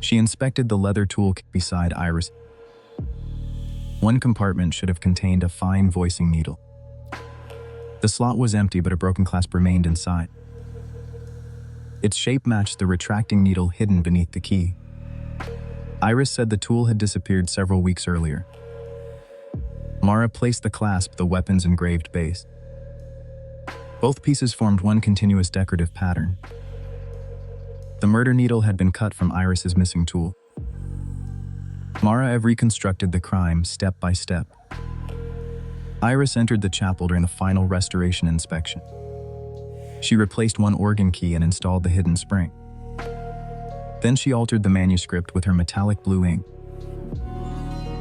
She inspected the leather tool beside Iris. One compartment should have contained a fine voicing needle. The slot was empty, but a broken clasp remained inside. Its shape matched the retracting needle hidden beneath the key. Iris said the tool had disappeared several weeks earlier. Mara placed the clasp the weapon's engraved base. Both pieces formed one continuous decorative pattern. The murder needle had been cut from Iris's missing tool. Mara had reconstructed the crime step by step. Iris entered the chapel during the final restoration inspection. She replaced one organ key and installed the hidden spring. Then she altered the manuscript with her metallic blue ink.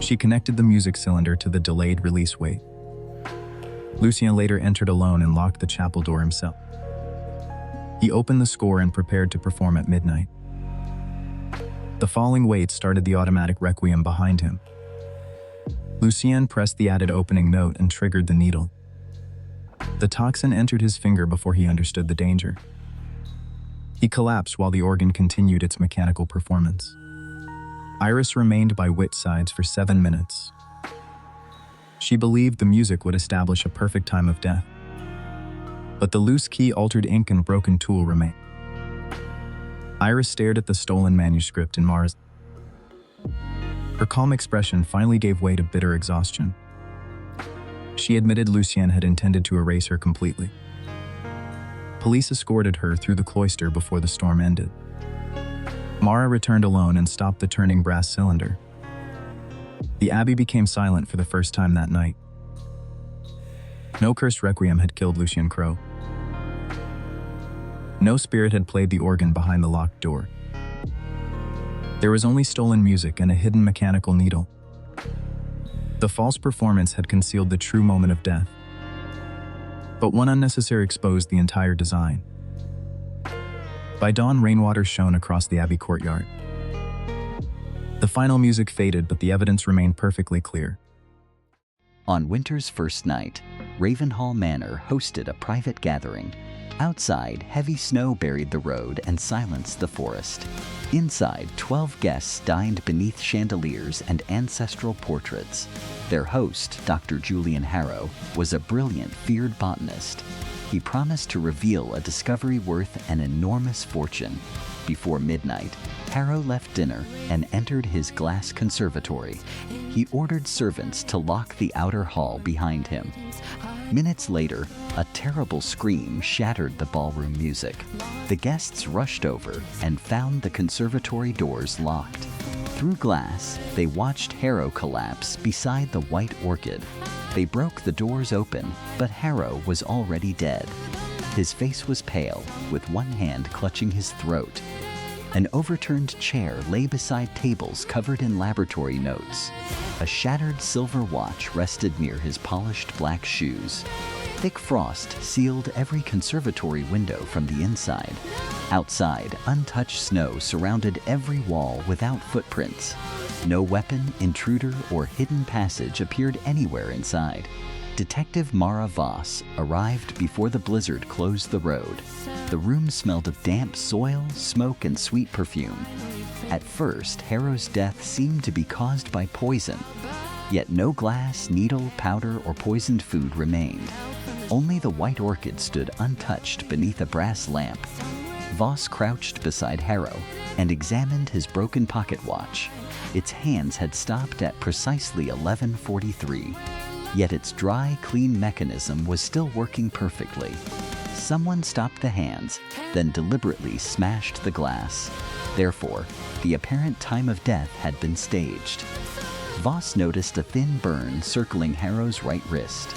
She connected the music cylinder to the delayed release weight. Lucien later entered alone and locked the chapel door himself. He opened the score and prepared to perform at midnight. The falling weight started the automatic requiem behind him. Lucien pressed the added opening note and triggered the needle. The toxin entered his finger before he understood the danger. He collapsed while the organ continued its mechanical performance. Iris remained by Witt's sides for 7 minutes. She believed the music would establish a perfect time of death. But the loose key, altered ink, and broken tool remained. Iris stared at the stolen manuscript in Mara's. Her calm expression finally gave way to bitter exhaustion. She admitted Lucien had intended to erase her completely. Police escorted her through the cloister before the storm ended. Mara returned alone and stopped the turning brass cylinder. The abbey became silent for the first time that night. No cursed requiem had killed Lucien Crowe. No spirit had played the organ behind the locked door. There was only stolen music and a hidden mechanical needle. The false performance had concealed the true moment of death. But one unnecessary exposed the entire design. By dawn, rainwater shone across the abbey courtyard. The final music faded, but the evidence remained perfectly clear. On winter's first night, Ravenhall Manor hosted a private gathering. Outside, heavy snow buried the road and silenced the forest. Inside, 12 guests dined beneath chandeliers and ancestral portraits. Their host, Dr. Julian Harrow, was a brilliant, feared botanist. He promised to reveal a discovery worth an enormous fortune. Before midnight, Harrow left dinner and entered his glass conservatory. He ordered servants to lock the outer hall behind him. Minutes later, a terrible scream shattered the ballroom music. The guests rushed over and found the conservatory doors locked. Through glass, they watched Harrow collapse beside the white orchid. They broke the doors open, but Harrow was already dead. His face was pale, with one hand clutching his throat. An overturned chair lay beside tables covered in laboratory notes. A shattered silver watch rested near his polished black shoes. Thick frost sealed every conservatory window from the inside. Outside, untouched snow surrounded every wall without footprints. No weapon, intruder, or hidden passage appeared anywhere inside. Detective Mara Voss arrived before the blizzard closed the road. The room smelled of damp soil, smoke, and sweet perfume. At first, Harrow's death seemed to be caused by poison. Yet no glass, needle, powder, or poisoned food remained. Only the white orchid stood untouched beneath a brass lamp. Voss crouched beside Harrow and examined his broken pocket watch. Its hands had stopped at precisely 11:43. Yet its dry, clean mechanism was still working perfectly. Someone stopped the hands, then deliberately smashed the glass. Therefore, the apparent time of death had been staged. Voss noticed a thin burn circling Harrow's right wrist.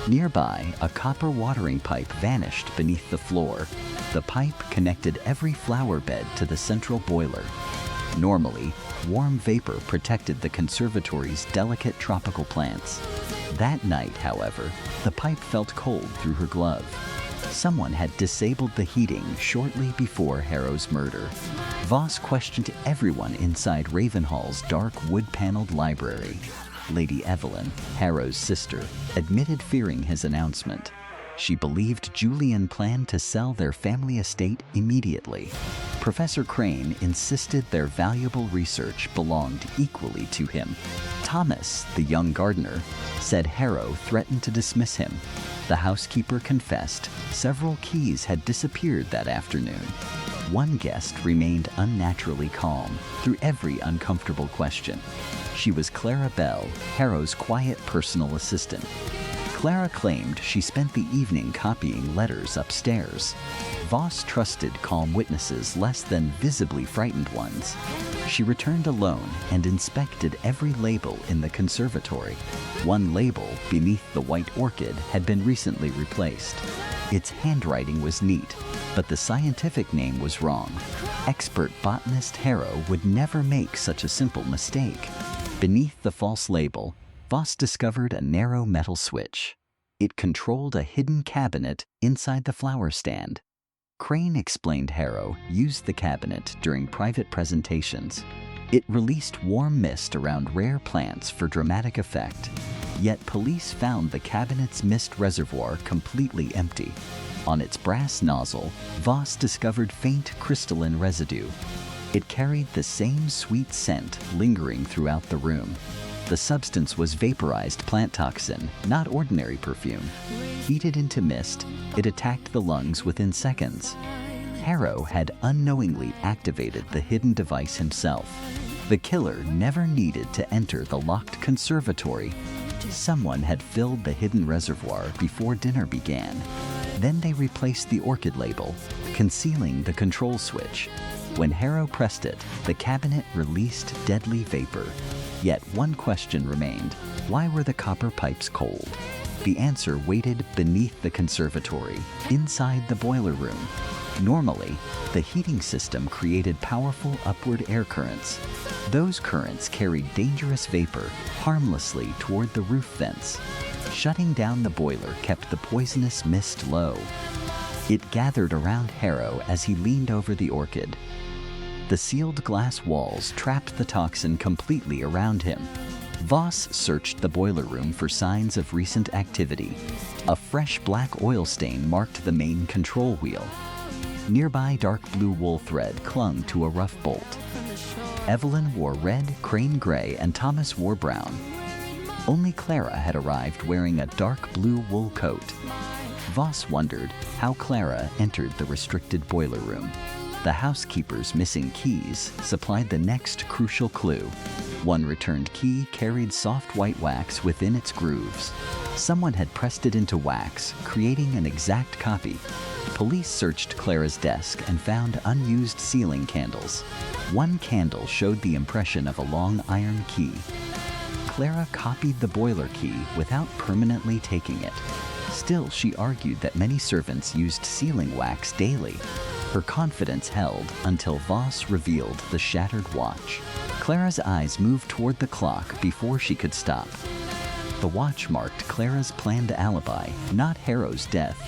Nearby, a copper watering pipe vanished beneath the floor. The pipe connected every flower bed to the central boiler. Normally, warm vapor protected the conservatory's delicate tropical plants. That night, however, the pipe felt cold through her glove. Someone had disabled the heating shortly before Harrow's murder. Voss questioned everyone inside Ravenhall's dark wood-paneled library. Lady Evelyn, Harrow's sister, admitted fearing his announcement. She believed Julian planned to sell their family estate immediately. Professor Crane insisted their valuable research belonged equally to him. Thomas, the young gardener, said Harrow threatened to dismiss him. The housekeeper confessed several keys had disappeared that afternoon. One guest remained unnaturally calm through every uncomfortable question. She was Clara Bell, Harrow's quiet personal assistant. Clara claimed she spent the evening copying letters upstairs. Voss trusted calm witnesses less than visibly frightened ones. She returned alone and inspected every label in the conservatory. One label beneath the white orchid had been recently replaced. Its handwriting was neat, but the scientific name was wrong. Expert botanist Harrow would never make such a simple mistake. Beneath the false label, Voss discovered a narrow metal switch. It controlled a hidden cabinet inside the flower stand. Crane explained Harrow used the cabinet during private presentations. It released warm mist around rare plants for dramatic effect. Yet police found the cabinet's mist reservoir completely empty. On its brass nozzle, Voss discovered faint crystalline residue. It carried the same sweet scent lingering throughout the room. The substance was vaporized plant toxin, not ordinary perfume. Heated into mist, it attacked the lungs within seconds. Harrow had unknowingly activated the hidden device himself. The killer never needed to enter the locked conservatory. Someone had filled the hidden reservoir before dinner began. Then they replaced the orchid label, concealing the control switch. When Harrow pressed it, the cabinet released deadly vapor. Yet one question remained: why were the copper pipes cold? The answer waited beneath the conservatory, inside the boiler room. Normally, the heating system created powerful upward air currents. Those currents carried dangerous vapor harmlessly toward the roof vents. Shutting down the boiler kept the poisonous mist low. It gathered around Harrow as he leaned over the orchid. The sealed glass walls trapped the toxin completely around him. Voss searched the boiler room for signs of recent activity. A fresh black oil stain marked the main control wheel. Nearby dark blue wool thread clung to a rough bolt. Evelyn wore red, Crane gray, and Thomas wore brown. Only Clara had arrived wearing a dark blue wool coat. Voss wondered how Clara entered the restricted boiler room. The housekeeper's missing keys supplied the next crucial clue. One returned key carried soft white wax within its grooves. Someone had pressed it into wax, creating an exact copy. Police searched Clara's desk and found unused ceiling candles. One candle showed the impression of a long iron key. Clara copied the boiler key without permanently taking it. Still, she argued that many servants used sealing wax daily. Her confidence held until Voss revealed the shattered watch. Clara's eyes moved toward the clock before she could stop. The watch marked Clara's planned alibi, not Harrow's death.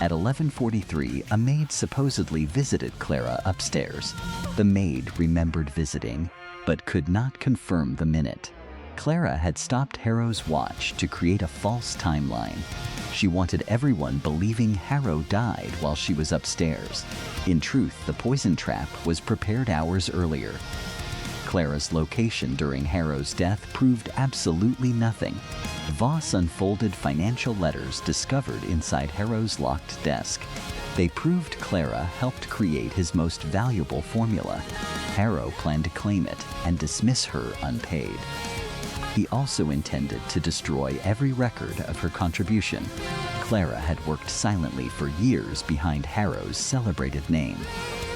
At 11:43, a maid supposedly visited Clara upstairs. The maid remembered visiting, but could not confirm the minute. Clara had stopped Harrow's watch to create a false timeline. She wanted everyone believing Harrow died while she was upstairs. In truth, the poison trap was prepared hours earlier. Clara's location during Harrow's death proved absolutely nothing. Voss unfolded financial letters discovered inside Harrow's locked desk. They proved Clara helped create his most valuable formula. Harrow planned to claim it and dismiss her unpaid. He also intended to destroy every record of her contribution. Clara had worked silently for years behind Harrow's celebrated name.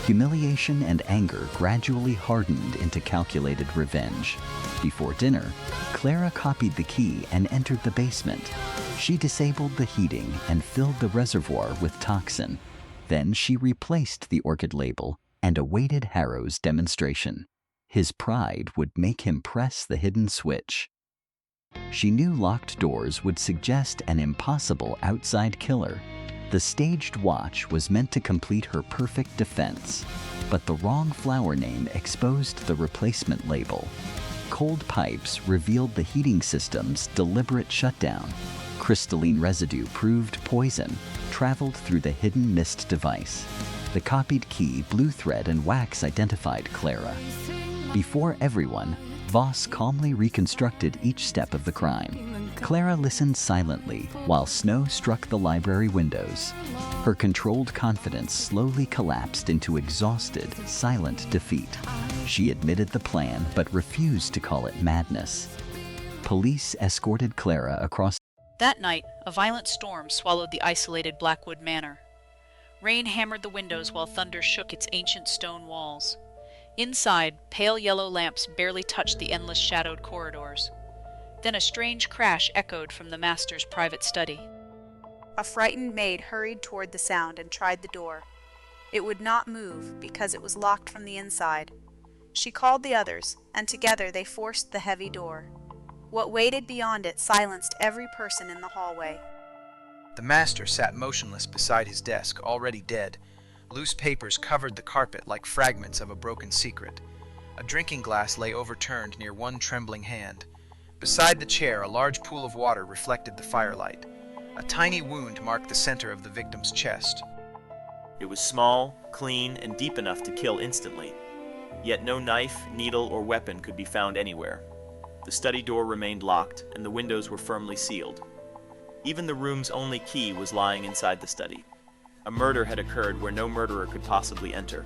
Humiliation and anger gradually hardened into calculated revenge. Before dinner, Clara copied the key and entered the basement. She disabled the heating and filled the reservoir with toxin. Then she replaced the orchid label and awaited Harrow's demonstration. His pride would make him press the hidden switch. She knew locked doors would suggest an impossible outside killer. The staged watch was meant to complete her perfect defense, but the wrong flower name exposed the replacement label. Cold pipes revealed the heating system's deliberate shutdown. Crystalline residue proved poison, traveled through the hidden mist device. The copied key, blue thread, and wax identified Clara. Before everyone, Voss calmly reconstructed each step of the crime. Clara listened silently while snow struck the library windows. Her controlled confidence slowly collapsed into exhausted, silent defeat. She admitted the plan but refused to call it madness. Police escorted Clara across. That night, a violent storm swallowed the isolated Blackwood Manor. Rain hammered the windows while thunder shook its ancient stone walls. Inside, pale yellow lamps barely touched the endless shadowed corridors. Then a strange crash echoed from the master's private study. A frightened maid hurried toward the sound and tried the door. It would not move because it was locked from the inside. She called the others, and together they forced the heavy door. What waited beyond it silenced every person in the hallway. The master sat motionless beside his desk, already dead. Loose papers covered the carpet like fragments of a broken secret. A drinking glass lay overturned near one trembling hand. Beside the chair, a large pool of water reflected the firelight. A tiny wound marked the center of the victim's chest. It was small, clean, and deep enough to kill instantly. Yet no knife, needle, or weapon could be found anywhere. The study door remained locked, and the windows were firmly sealed. Even the room's only key was lying inside the study. A murder had occurred where no murderer could possibly enter.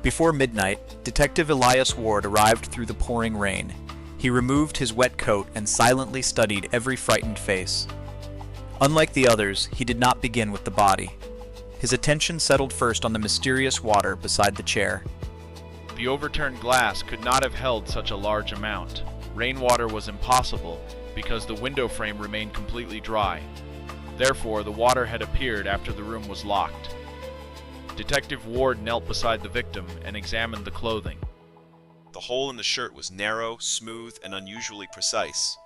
Before midnight, Detective Elias Ward arrived through the pouring rain. He removed his wet coat and silently studied every frightened face. Unlike the others, he did not begin with the body. His attention settled first on the mysterious water beside the chair. The overturned glass could not have held such a large amount. Rainwater was impossible because the window frame remained completely dry. Therefore, the water had appeared after the room was locked. Detective Ward knelt beside the victim and examined the clothing. The hole in the shirt was narrow, smooth, and unusually precise.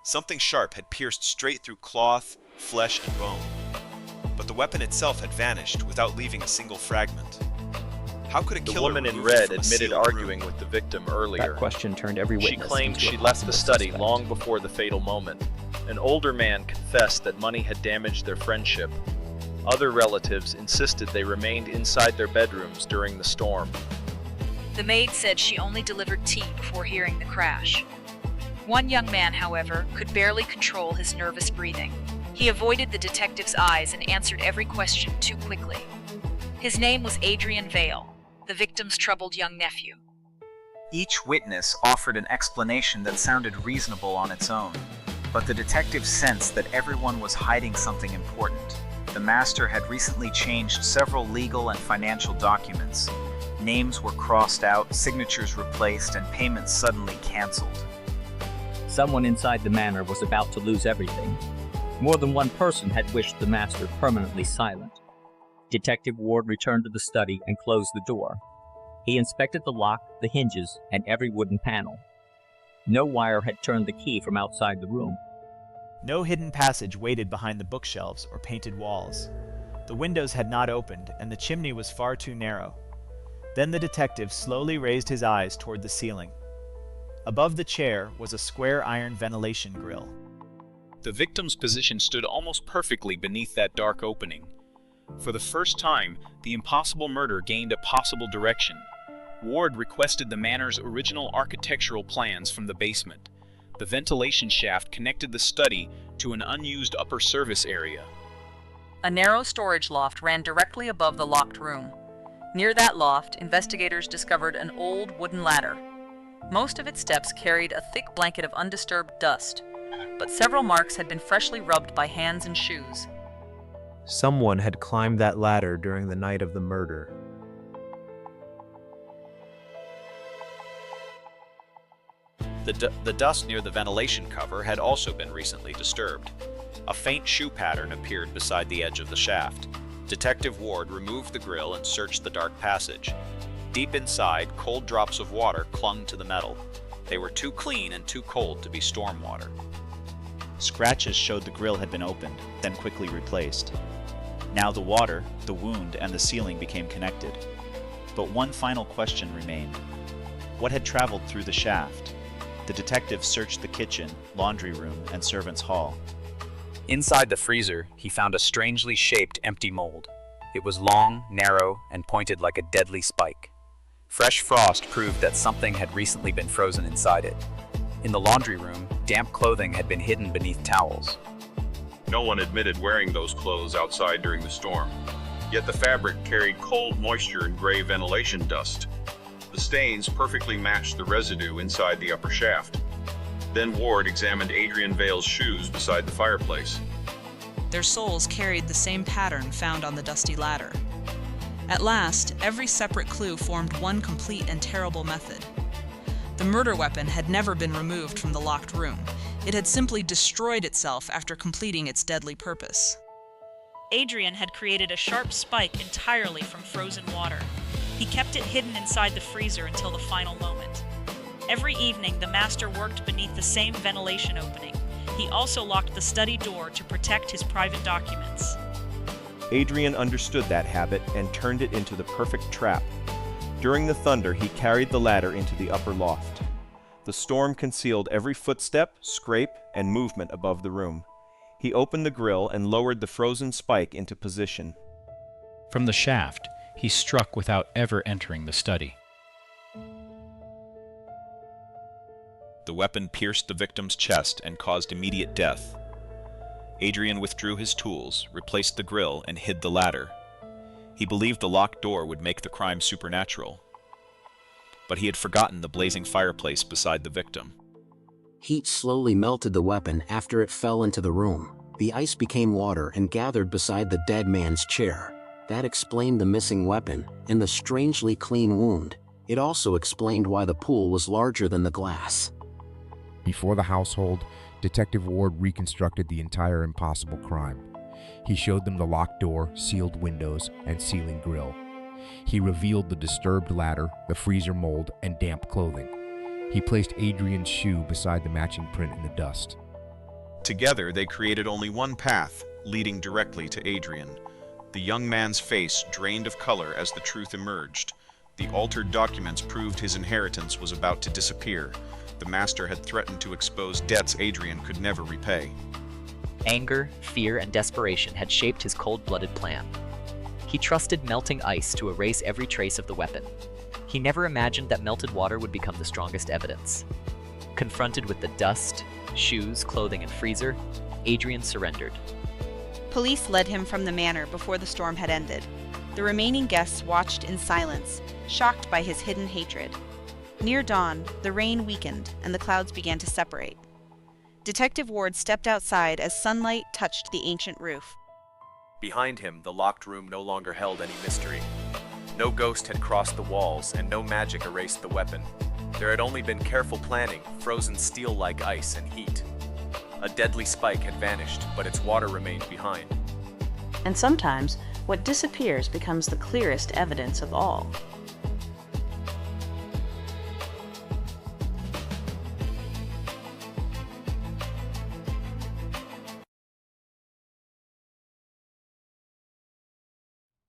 Something sharp had pierced straight through cloth, flesh, and bone. But the weapon itself had vanished without leaving a single fragment. How could a killer The woman in remove it red from a admitted sealed arguing room? with the victim earlier. That question turned every witness. She claimed into a she left the possible study suspect. long before the fatal moment. An older man confessed that money had damaged their friendship. Other relatives insisted they remained inside their bedrooms during the storm. The maid said she only delivered tea before hearing the crash. One young man, however, could barely control his nervous breathing. He avoided the detective's eyes and answered every question too quickly. His name was Adrian Vale, the victim's troubled young nephew. Each witness offered an explanation that sounded reasonable on its own, but the detective sensed that everyone was hiding something important. The master had recently changed several legal and financial documents. Names were crossed out, signatures replaced, and payments suddenly canceled. Someone inside the manor was about to lose everything. More than one person had wished the master permanently silent. Detective Ward returned to the study and closed the door. He inspected the lock, the hinges, and every wooden panel. No wire had turned the key from outside the room. No hidden passage waited behind the bookshelves or painted walls. The windows had not opened, and the chimney was far too narrow. Then the detective slowly raised his eyes toward the ceiling. Above the chair was a square iron ventilation grill. The victim's position stood almost perfectly beneath that dark opening. For the first time, the impossible murder gained a possible direction. Ward requested the manor's original architectural plans from the basement. The ventilation shaft connected the study to an unused upper service area. A narrow storage loft ran directly above the locked room. Near that loft, investigators discovered an old wooden ladder. Most of its steps carried a thick blanket of undisturbed dust, but several marks had been freshly rubbed by hands and shoes. Someone had climbed that ladder during the night of the murder. The dust near the ventilation cover had also been recently disturbed. A faint shoe pattern appeared beside the edge of the shaft. Detective Ward removed the grill and searched the dark passage. Deep inside, cold drops of water clung to the metal. They were too clean and too cold to be storm water. Scratches showed the grill had been opened, then quickly replaced. Now the water, the wound, and the ceiling became connected. But one final question remained. What had traveled through the shaft? The detective searched the kitchen, laundry room, and servants' hall. Inside the freezer, he found a strangely shaped empty mold. It was long, narrow, and pointed like a deadly spike. Fresh frost proved that something had recently been frozen inside it. In the laundry room, damp clothing had been hidden beneath towels. No one admitted wearing those clothes outside during the storm, yet the fabric carried cold moisture and gray ventilation dust. The stains perfectly matched the residue inside the upper shaft. Then Ward examined Adrian Vale's shoes beside the fireplace. Their soles carried the same pattern found on the dusty ladder. At last, every separate clue formed one complete and terrible method. The murder weapon had never been removed from the locked room. It had simply destroyed itself after completing its deadly purpose. Adrian had created a sharp spike entirely from frozen water. He kept it hidden inside the freezer until the final moment. Every evening, the master worked beneath the same ventilation opening. He also locked the study door to protect his private documents. Adrian understood that habit and turned it into the perfect trap. During the thunder, he carried the ladder into the upper loft. The storm concealed every footstep, scrape, and movement above the room. He opened the grill and lowered the frozen spike into position. From the shaft, he struck without ever entering the study. The weapon pierced the victim's chest and caused immediate death. Adrian withdrew his tools, replaced the grill, and hid the ladder. He believed the locked door would make the crime supernatural. But he had forgotten the blazing fireplace beside the victim. Heat slowly melted the weapon after it fell into the room. The ice became water and gathered beside the dead man's chair. That explained the missing weapon and the strangely clean wound. It also explained why the pool was larger than the glass. Before the household, Detective Ward reconstructed the entire impossible crime. He showed them the locked door, sealed windows, and ceiling grill. He revealed the disturbed ladder, the freezer mold, and damp clothing. He placed Adrian's shoe beside the matching print in the dust. Together, they created only one path, leading directly to Adrian. The young man's face drained of color as the truth emerged. The altered documents proved his inheritance was about to disappear. The master had threatened to expose debts Adrian could never repay. Anger, fear, and desperation had shaped his cold-blooded plan. He trusted melting ice to erase every trace of the weapon. He never imagined that melted water would become the strongest evidence. Confronted with the dust, shoes, clothing, and freezer, Adrian surrendered. Police led him from the manor before the storm had ended. The remaining guests watched in silence, shocked by his hidden hatred. Near dawn, the rain weakened and the clouds began to separate. Detective Ward stepped outside as sunlight touched the ancient roof. Behind him, the locked room no longer held any mystery. No ghost had crossed the walls, and no magic erased the weapon. There had only been careful planning, frozen steel like ice and heat. A deadly spike had vanished, but its water remained behind. And sometimes, what disappears becomes the clearest evidence of all.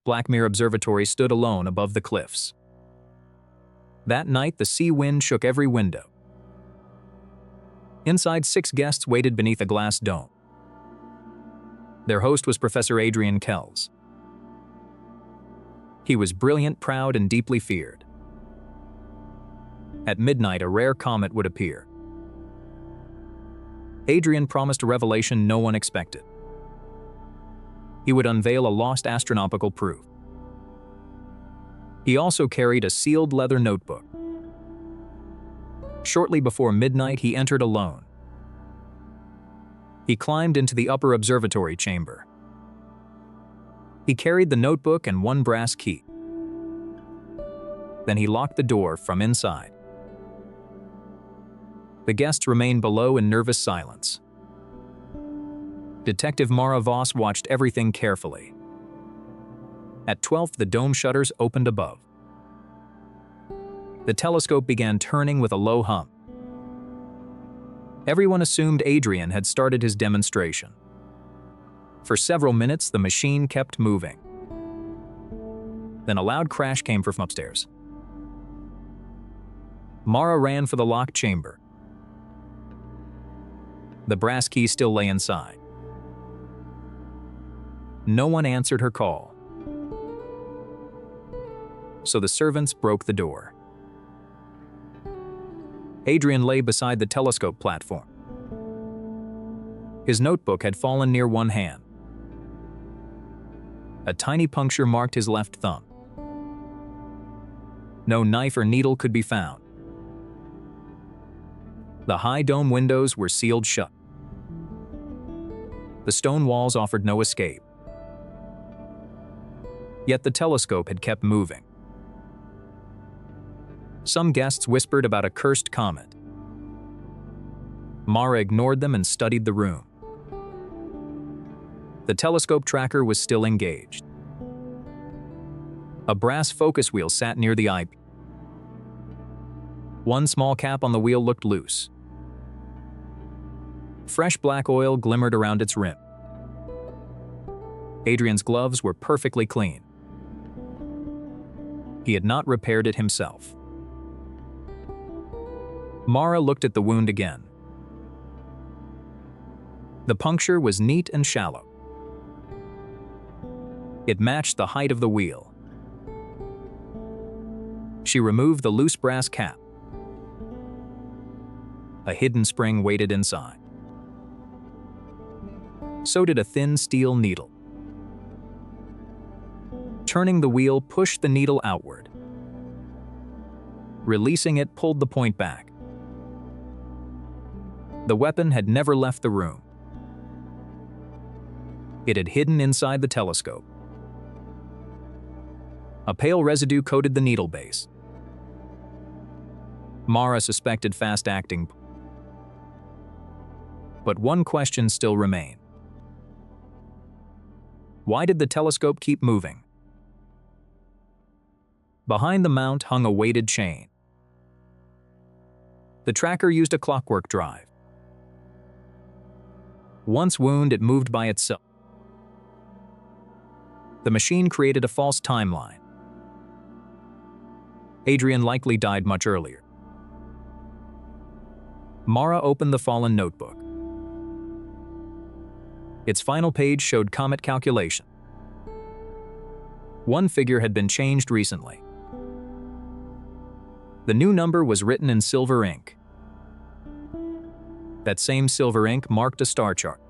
Blackmere Observatory stood alone above the cliffs. That night, the sea wind shook every window. Inside, 6 guests waited beneath a glass dome. Their host was Professor Adrian Kells. He was brilliant, proud, and deeply feared. At midnight, a rare comet would appear. Adrian promised a revelation no one expected. He would unveil a lost astronomical proof. He also carried a sealed leather notebook. Shortly before midnight, he entered alone. He climbed into the upper observatory chamber. He carried the notebook and one brass key. Then he locked the door from inside. The guests remained below in nervous silence. Detective Mara Voss watched everything carefully. At 12th, the dome shutters opened above. The telescope began turning with a low hum. Everyone assumed Adrian had started his demonstration. For several minutes, the machine kept moving. Then a loud crash came from upstairs. Mara ran for the locked chamber. The brass key still lay inside. No one answered her call. So the servants broke the door. Adrian lay beside the telescope platform. His notebook had fallen near one hand. A tiny puncture marked his left thumb. No knife or needle could be found. The high dome windows were sealed shut. The stone walls offered no escape. Yet the telescope had kept moving. Some guests whispered about a cursed comet. Mara ignored them and studied the room. The telescope tracker was still engaged. A brass focus wheel sat near the eyepiece. One small cap on the wheel looked loose. Fresh black oil glimmered around its rim. Adrian's gloves were perfectly clean. He had not repaired it himself. Mara looked at the wound again. The puncture was neat and shallow. It matched the height of the wheel. She removed the loose brass cap. A hidden spring waited inside. So did a thin steel needle. Turning the wheel pushed the needle outward. Releasing it pulled the point back. The weapon had never left the room. It had hidden inside the telescope. A pale residue coated the needle base. Mara suspected fast-acting. But one question still remained. Why did the telescope keep moving? Behind the mount hung a weighted chain. The tracker used a clockwork drive. Once wound, it moved by itself. The machine created a false timeline. Adrian likely died much earlier. Mara opened the fallen notebook. Its final page showed comet calculation. One figure had been changed recently. The new number was written in silver ink. That same silver ink marked a star chart.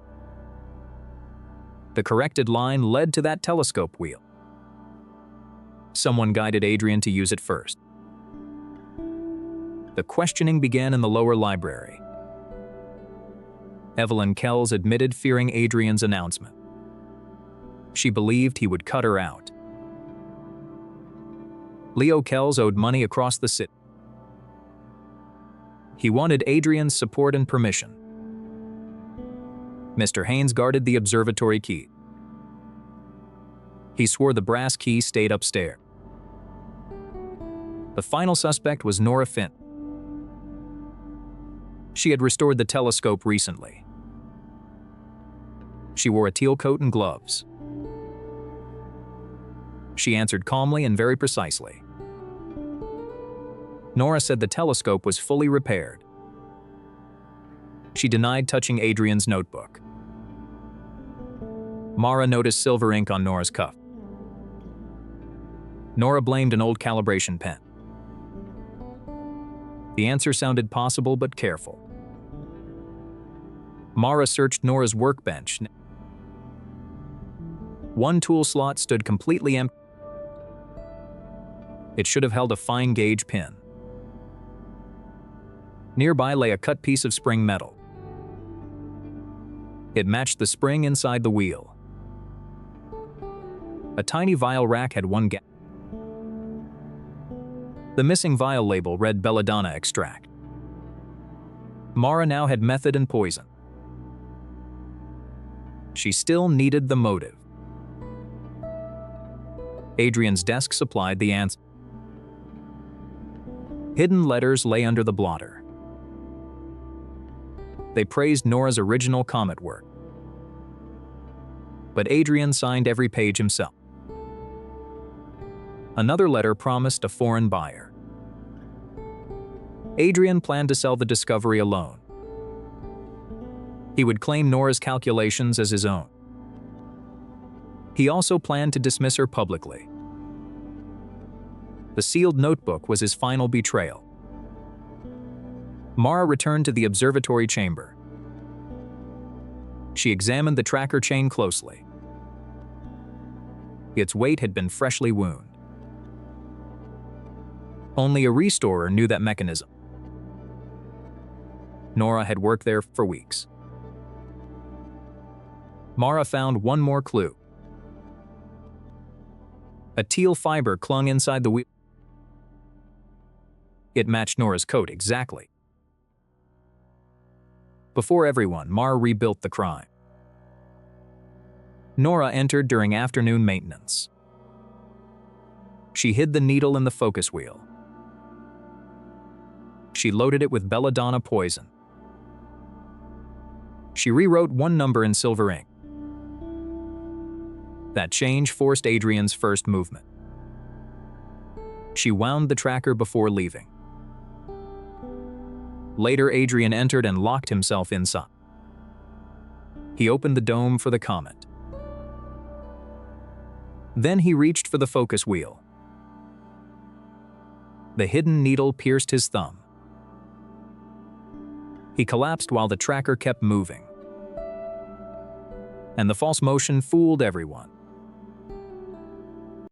The corrected line led to that telescope wheel. Someone guided Adrian to use it first. The questioning began in the lower library. Evelyn Kells admitted fearing Adrian's announcement. She believed he would cut her out. Leo Kells owed money across the city. He wanted Adrian's support and permission. Mr. Haynes guarded the observatory key. He swore the brass key stayed upstairs. The final suspect was Nora Finn. She had restored the telescope recently. She wore a teal coat and gloves. She answered calmly and very precisely. Nora said the telescope was fully repaired. She denied touching Adrian's notebook. Mara noticed silver ink on Nora's cuff. Nora blamed an old calibration pen. The answer sounded possible but careful. Mara searched Nora's workbench. One tool slot stood completely empty. It should have held a fine gauge pin. Nearby lay a cut piece of spring metal. It matched the spring inside the wheel. A tiny vial rack had one gap. The missing vial label read belladonna extract. Mara now had method and poison. She still needed the motive. Adrian's desk supplied the answer. Hidden letters lay under the blotter. They praised Nora's original comet work. But Adrian signed every page himself. Another letter promised a foreign buyer. Adrian planned to sell the discovery alone. He would claim Nora's calculations as his own. He also planned to dismiss her publicly. The sealed notebook was his final betrayal. Mara returned to the observatory chamber. She examined the tracker chain closely. Its weight had been freshly wound. Only a restorer knew that mechanism. Nora had worked there for weeks. Mara found one more clue. A teal fiber clung inside the wheel. It matched Nora's coat exactly. Before everyone, Mara rebuilt the crime. Nora entered during afternoon maintenance. She hid the needle in the focus wheel. She loaded it with belladonna poison. She rewrote one number in silver ink. That change forced Adrian's first movement. She wound the tracker before leaving. Later, Adrian entered and locked himself inside. He opened the dome for the comet. Then he reached for the focus wheel. The hidden needle pierced his thumb. He collapsed while the tracker kept moving. And the false motion fooled everyone.